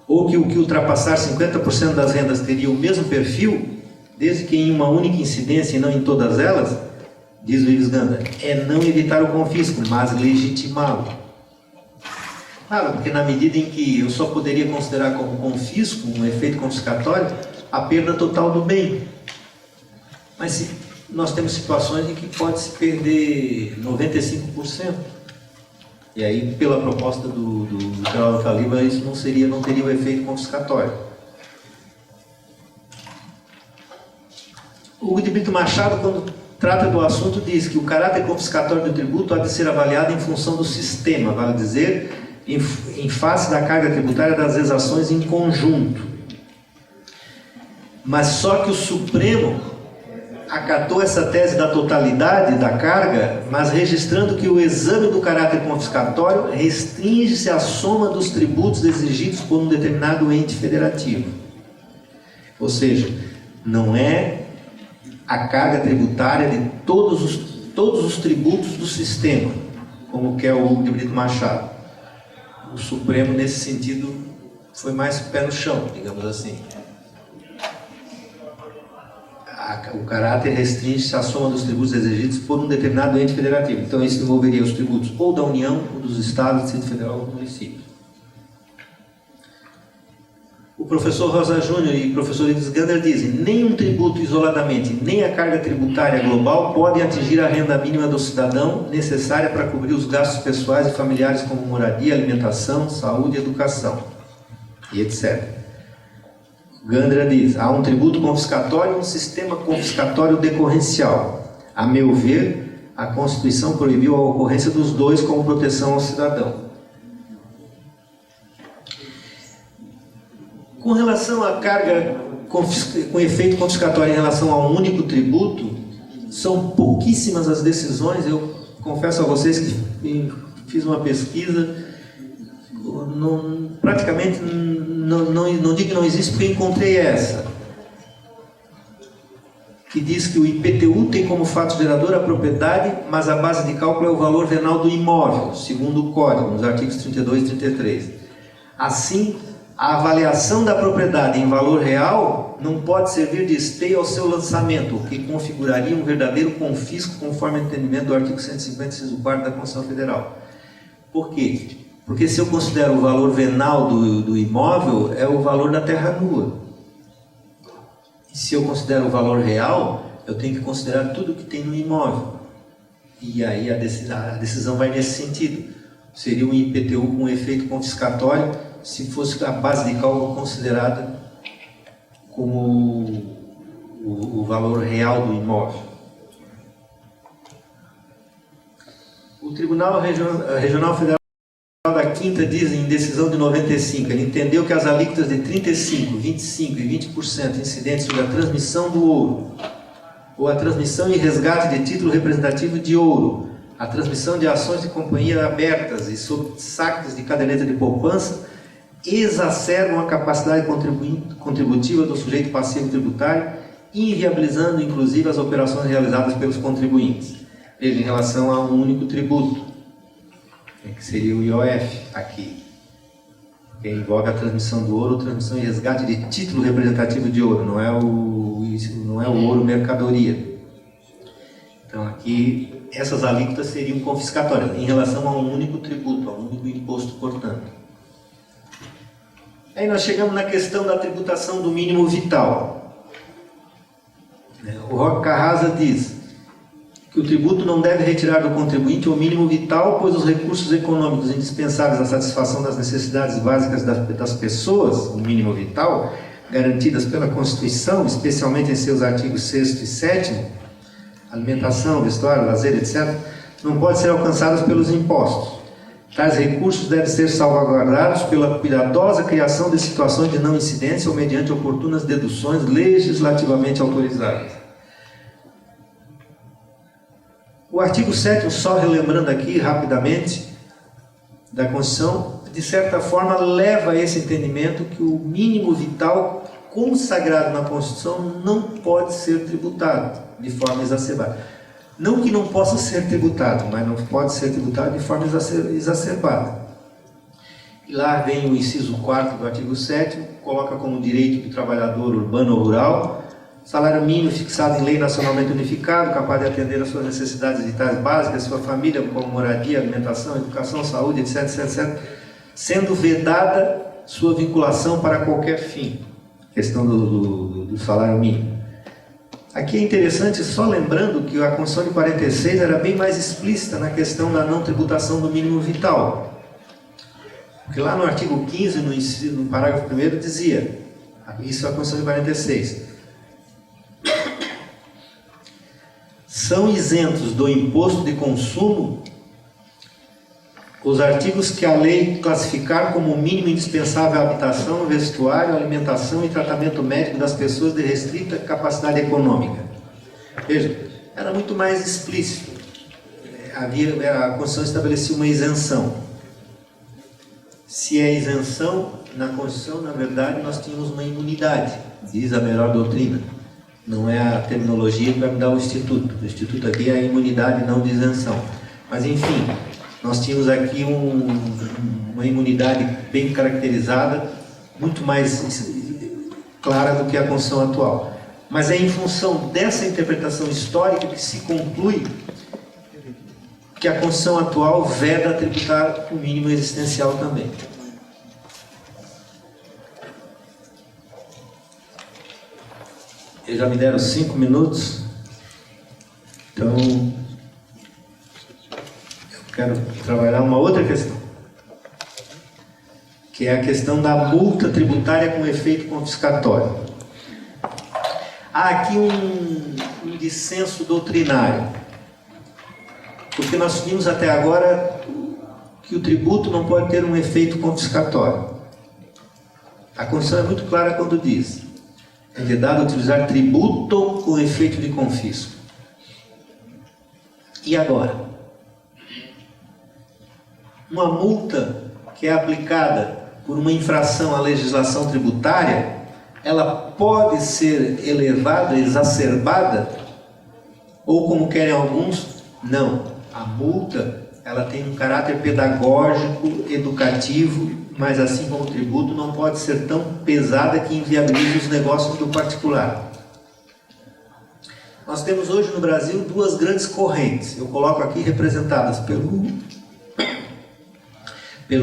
ou que o que ultrapassar 50% das rendas teria o mesmo perfil, desde que em uma única incidência e não em todas elas, diz o Ives Gandra, é não evitar o confisco, mas legitimá-lo. Claro, porque na medida em que eu só poderia considerar como confisco, um efeito confiscatório, a perda total do bem. Mas nós temos situações em que pode-se perder 95%. E aí, pela proposta do Geraldo Caliba, isso não teria o efeito confiscatório. O Hugo de Brito Machado, quando trata do assunto, diz que o caráter confiscatório do tributo há de ser avaliado em função do sistema, vale dizer, em face da carga tributária das exações em conjunto. Mas só que o Supremo acatou essa tese da totalidade da carga, mas registrando que o exame do caráter confiscatório restringe-se à soma dos tributos exigidos por um determinado ente federativo. Ou seja, não é a carga tributária de todos os tributos do sistema, como quer o Hugo de Brito Machado. O Supremo, nesse sentido, foi mais pé no chão, digamos assim. O caráter restringe-se à soma dos tributos exigidos por um determinado ente federativo. Então, isso envolveria os tributos ou da União, ou dos Estados, do Distrito Federal ou do município. O professor Rosa Júnior e o professor Ives Gander dizem: nenhum tributo isoladamente, nem a carga tributária global podem atingir a renda mínima do cidadão necessária para cobrir os gastos pessoais e familiares como moradia, alimentação, saúde, educação, e etc. Gandra diz: há um tributo confiscatório e um sistema confiscatório decorrencial. A meu ver, a Constituição proibiu a ocorrência dos dois como proteção ao cidadão. Com relação à carga com efeito confiscatório em relação a um único tributo, são pouquíssimas as decisões. Eu confesso a vocês que fiz uma pesquisa, praticamente não digo que não existe, porque encontrei essa, que diz que o IPTU tem como fato gerador a propriedade, mas a base de cálculo é o valor venal do imóvel, segundo o Código, nos artigos 32 e 33. Assim, a avaliação da propriedade em valor real não pode servir de esteio ao seu lançamento, o que configuraria um verdadeiro confisco conforme o entendimento do artigo 150, inciso 4 da Constituição Federal. Por quê? Porque se eu considero o valor venal do imóvel, é o valor da terra nua. E se eu considero o valor real, eu tenho que considerar tudo que tem no imóvel. E aí a decisão vai nesse sentido. Seria um IPTU com efeito confiscatório se fosse a base de cálculo considerada como o valor real do imóvel. O Tribunal Regional Federal da Quinta diz, em decisão de 95, ele entendeu que as alíquotas de 35%, 25% e 20% incidentes sobre a transmissão do ouro, ou a transmissão e resgate de título representativo de ouro, a transmissão de ações de companhia abertas e sobre saques de caderneta de poupança, exacerbam a capacidade contributiva do sujeito passivo tributário, inviabilizando inclusive as operações realizadas pelos contribuintes. Veja, em relação a um único tributo, que seria o IOF aqui, que envolve a transmissão do ouro, transmissão e resgate de título representativo de ouro, não é o ouro mercadoria. Então aqui essas alíquotas seriam confiscatórias em relação a um único tributo, a um único imposto, portanto. Aí nós chegamos na questão da tributação do mínimo vital. O Roque Carrasa diz que o tributo não deve retirar do contribuinte o mínimo vital, pois os recursos econômicos indispensáveis à satisfação das necessidades básicas das pessoas, o mínimo vital, garantidas pela Constituição, especialmente em seus artigos 6º e 7º, alimentação, vestuário, lazer, etc., não podem ser alcançados pelos impostos. Tais recursos devem ser salvaguardados pela cuidadosa criação de situações de não incidência ou mediante oportunas deduções legislativamente autorizadas. O artigo 7º, só relembrando aqui rapidamente, da Constituição, de certa forma leva a esse entendimento que o mínimo vital consagrado na Constituição não pode ser tributado de forma exacerbada. Não que não possa ser tributado, mas não pode ser tributado de forma exacerbada. E lá vem o inciso 4º do artigo 7º, coloca como direito do trabalhador urbano ou rural, salário mínimo fixado em lei nacionalmente unificado, capaz de atender às suas necessidades vitais básicas, sua família, como moradia, alimentação, educação, saúde, etc., etc., sendo vedada sua vinculação para qualquer fim. Questão do salário mínimo. Aqui é interessante, só lembrando que a Constituição de 46 era bem mais explícita na questão da não tributação do mínimo vital. Porque lá no artigo 15, no parágrafo 1º, dizia, isso é a Constituição de 46, são isentos do imposto de consumo os artigos que a lei classificar como mínimo indispensável à habitação, vestuário, alimentação e tratamento médico das pessoas de restrita capacidade econômica. Veja, era muito mais explícito. A Constituição estabelecia uma isenção. Se é isenção, na Constituição, na verdade, nós tínhamos uma imunidade, diz a melhor doutrina. Não é a terminologia que vai me dar o Instituto. O Instituto aqui é a imunidade, não de isenção. Mas, enfim, nós tínhamos aqui uma imunidade bem caracterizada, muito mais clara do que a Constituição atual. Mas é em função dessa interpretação histórica que se conclui que a Constituição atual veda tributar o mínimo existencial também. Já me deram 5 minutos, então eu quero trabalhar uma outra questão, que é a questão da multa tributária com efeito confiscatório. Há aqui um dissenso doutrinário, porque nós vimos até agora que o tributo não pode ter um efeito confiscatório. A Constituição é muito clara quando diz: é vedado utilizar tributo com efeito de confisco. E agora? Uma multa que é aplicada por uma infração à legislação tributária, ela pode ser elevada, exacerbada, ou como querem alguns, não. A multa, ela tem um caráter pedagógico, educativo, mas assim como o tributo não pode ser tão pesada que inviabilize os negócios do particular. Nós temos hoje no Brasil duas grandes correntes. Eu coloco aqui representadas pelo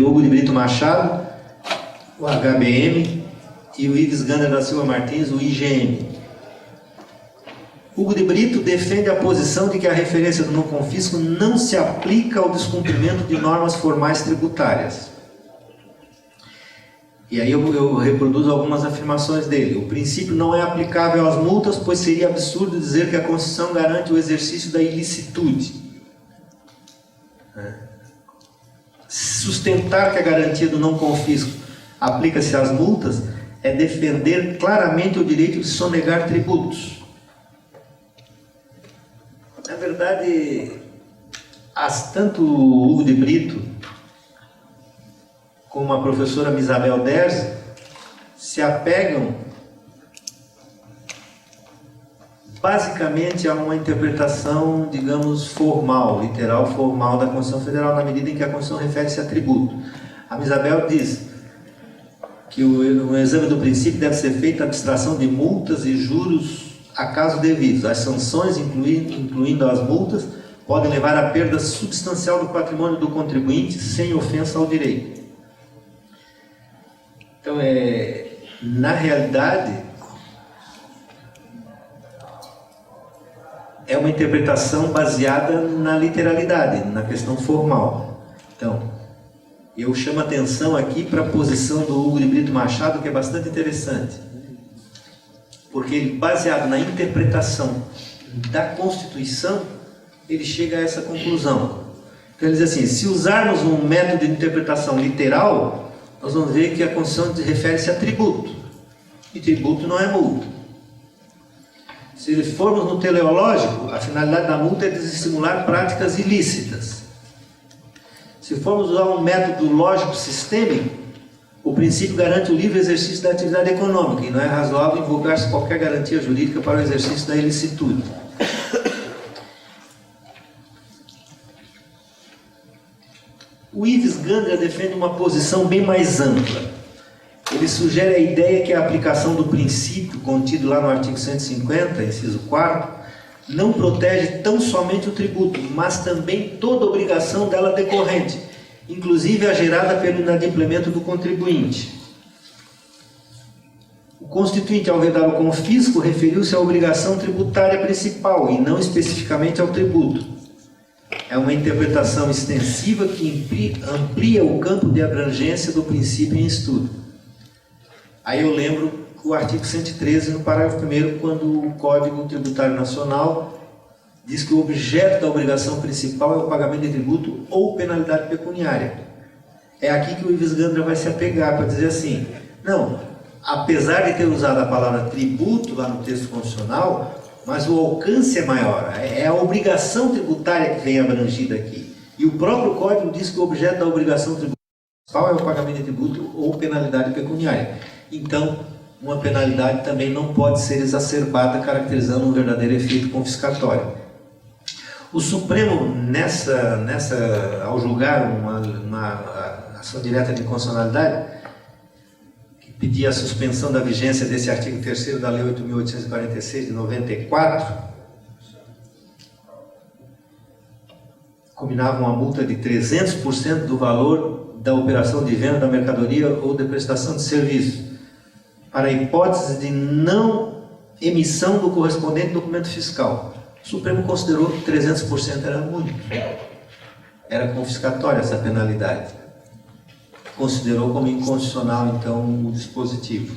Hugo de Brito Machado, o HBM, e o Ives Gander da Silva Martins, o IGM. Hugo de Brito defende a posição de que a referência do não confisco não se aplica ao descumprimento de normas formais tributárias. E aí eu reproduzo algumas afirmações dele. O princípio não é aplicável às multas, pois seria absurdo dizer que a Constituição garante o exercício da ilicitude. Sustentar que a garantia do não confisco aplica-se às multas é defender claramente o direito de sonegar tributos. Na verdade, tanto o Hugo de Brito como a professora Isabel Derzi se apegam basicamente a uma interpretação, digamos, formal, literal formal da Constituição Federal, na medida em que a Constituição refere-se a tributo. A Isabel diz que o exame do princípio deve ser feito a abstração de multas e juros a caso devidos. As sanções, incluindo as multas, podem levar à perda substancial do patrimônio do contribuinte sem ofensa ao direito. Então, na realidade, é uma interpretação baseada na literalidade, na questão formal. Então, eu chamo a atenção aqui para a posição do Hugo de Brito Machado, que é bastante interessante, porque ele, baseado na interpretação da Constituição, ele chega a essa conclusão. Então ele diz assim: se usarmos um método de interpretação literal, nós vamos ver que a Constituição refere-se a tributo, e tributo não é multa. Se formos no teleológico, a finalidade da multa é desestimular práticas ilícitas. Se formos usar um método lógico sistêmico, o princípio garante o livre exercício da atividade econômica, e não é razoável invocar-se qualquer garantia jurídica para o exercício da ilicitude. O Ives Gander defende uma posição bem mais ampla. Ele sugere a ideia que a aplicação do princípio contido lá no artigo 150, inciso 4º, não protege tão somente o tributo, mas também toda obrigação dela decorrente, inclusive a gerada pelo inadimplemento do contribuinte. O Constituinte, ao vedar o confisco, referiu-se à obrigação tributária principal e não especificamente ao tributo. É uma interpretação extensiva que amplia o campo de abrangência do princípio em estudo. Aí eu lembro o artigo 113, no parágrafo 1º, quando o Código Tributário Nacional diz que o objeto da obrigação principal é o pagamento de tributo ou penalidade pecuniária. É aqui que o Ives Gandra vai se apegar para dizer assim, não, apesar de ter usado a palavra tributo lá no texto constitucional, mas o alcance é maior, é a obrigação tributária que vem abrangida aqui. E o próprio Código diz que o objeto da obrigação tributária é o pagamento de tributo ou penalidade pecuniária. Então, uma penalidade também não pode ser exacerbada, caracterizando um verdadeiro efeito confiscatório. O Supremo, ao julgar uma ação direta de inconstitucionalidade, que pedia a suspensão da vigência desse artigo 3º da Lei 8.846 de 94, combinava uma multa de 300% do valor da operação de venda da mercadoria ou de prestação de serviço, para a hipótese de não emissão do correspondente documento fiscal. O Supremo considerou que 300% era muito. Era confiscatória essa penalidade. Considerou como inconstitucional, então, o dispositivo.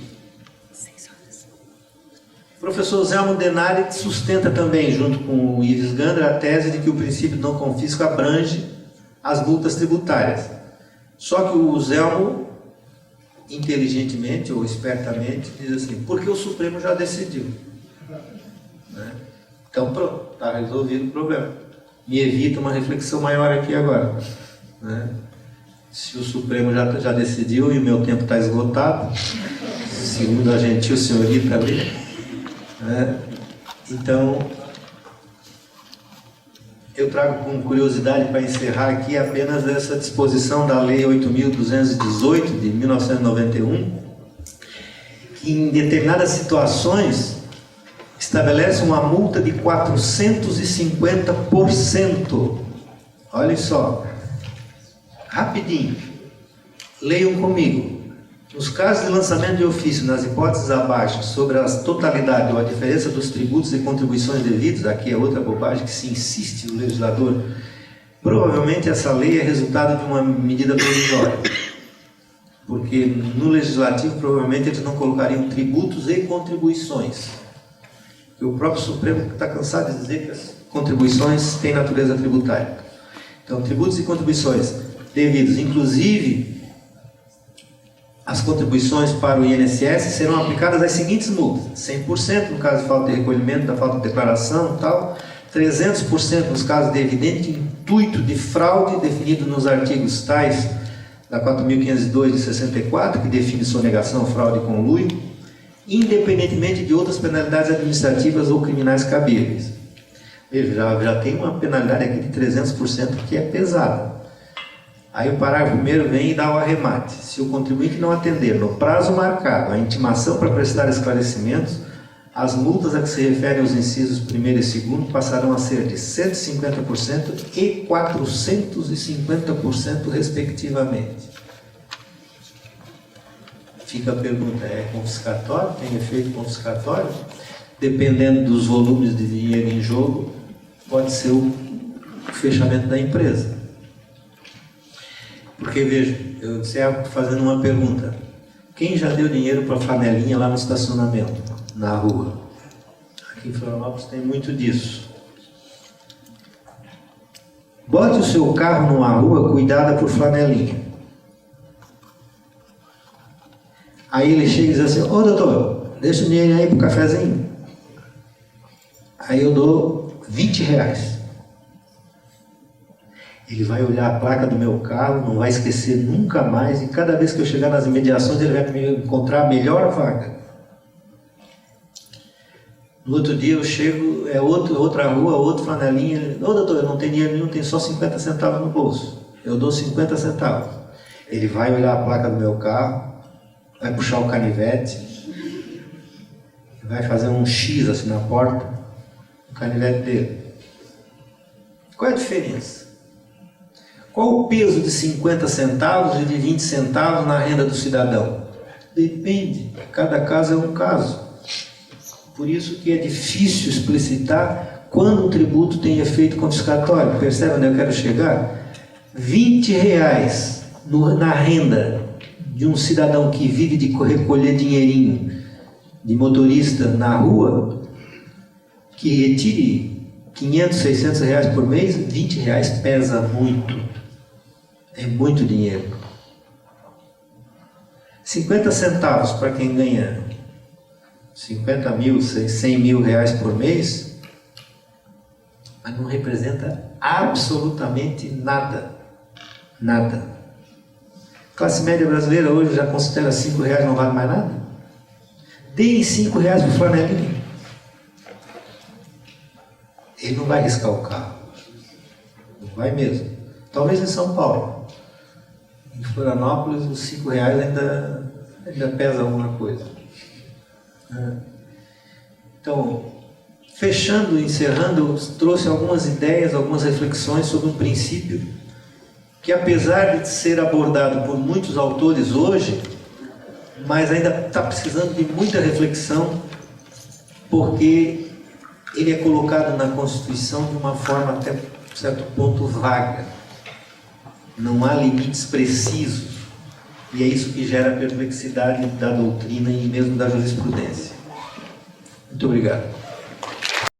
O professor Zelmo Denari sustenta também, junto com o Ives Gandra, a tese de que o princípio de não confisco abrange as multas tributárias. Só que o Zelmo, inteligentemente ou espertamente, diz assim, porque o Supremo já decidiu. Né? Então, pronto, está resolvido o problema. Me evita uma reflexão maior aqui agora. Né? Se o Supremo já decidiu e o meu tempo está esgotado, segundo a gentil senhorita ali, né? Então, eu trago com curiosidade para encerrar aqui apenas essa disposição da Lei 8.218 de 1991, que em determinadas situações estabelece uma multa de 450%. Olhem só, rapidinho, leiam comigo. Nos casos de lançamento de ofício, nas hipóteses abaixo, sobre a totalidade ou a diferença dos tributos e contribuições devidos, aqui é outra bobagem que se insiste no legislador, provavelmente essa lei é resultado de uma medida provisória. Porque no legislativo, provavelmente, eles não colocariam tributos e contribuições. E o próprio Supremo está cansado de dizer que as contribuições têm natureza tributária. Então, tributos e contribuições devidos, inclusive as contribuições para o INSS, serão aplicadas as seguintes multas: 100% no caso de falta de recolhimento, da falta de declaração e tal, 300% nos casos de evidente intuito de fraude, definido nos artigos tais da 4.502 de 64, que define sonegação, fraude e conluio, independentemente de outras penalidades administrativas ou criminais cabíveis. Veja, já tem uma penalidade aqui de 300% que é pesada. Aí o parágrafo 1º vem e dá o arremate. Se o contribuinte não atender no prazo marcado a intimação para prestar esclarecimentos, as multas a que se referem os incisos 1º e 2º passarão a ser de 150% e 450% respectivamente. Fica a pergunta, é confiscatório? Tem efeito confiscatório? Dependendo dos volumes de dinheiro em jogo, pode ser o fechamento da empresa. Porque, veja, eu encerro fazendo uma pergunta. Quem já deu dinheiro para a flanelinha lá no estacionamento, na rua? Aqui em Florianópolis tem muito disso. Bote o seu carro numa rua cuidada por flanelinha. Aí ele chega e diz assim, ô doutor, deixa o dinheiro aí para o cafezinho. Aí eu dou R$20. Ele vai olhar a placa do meu carro, não vai esquecer nunca mais, e cada vez que eu chegar nas imediações ele vai me encontrar a melhor vaga. No outro dia eu chego, é outra rua, outro flanelinha, ô doutor, eu não tenho dinheiro nenhum, tenho só 50 centavos no bolso. Eu dou 50 centavos. Ele vai olhar a placa do meu carro, vai puxar o canivete, vai fazer um X assim na porta, o canivete dele. Qual é a diferença? Qual o peso de 50 centavos e de 20 centavos na renda do cidadão? Depende, cada caso é um caso. Por isso que é difícil explicitar quando um tributo tem efeito confiscatório. Percebe onde eu quero chegar? R$20 na renda de um cidadão que vive de recolher dinheirinho de motorista na rua, que retire 500, 600 reais por mês, R$20 pesa muito. É muito dinheiro. 50 centavos para quem ganha 50 mil, 100 mil reais por mês, mas não representa absolutamente nada. Nada. A classe média brasileira hoje já considera R$5 não vale mais nada? Deem R$5 para o flanelinha. Ele não vai riscar o carro. Não vai mesmo. Talvez em São Paulo. Em Florianópolis, os R$5 ainda pesa alguma coisa. Então, fechando, encerrando, eu trouxe algumas ideias, algumas reflexões sobre um princípio que, apesar de ser abordado por muitos autores hoje, mas ainda está precisando de muita reflexão, porque ele é colocado na Constituição de uma forma até certo ponto vaga. Não há limites precisos, e é isso que gera a perplexidade da doutrina e mesmo da jurisprudência. Muito obrigado.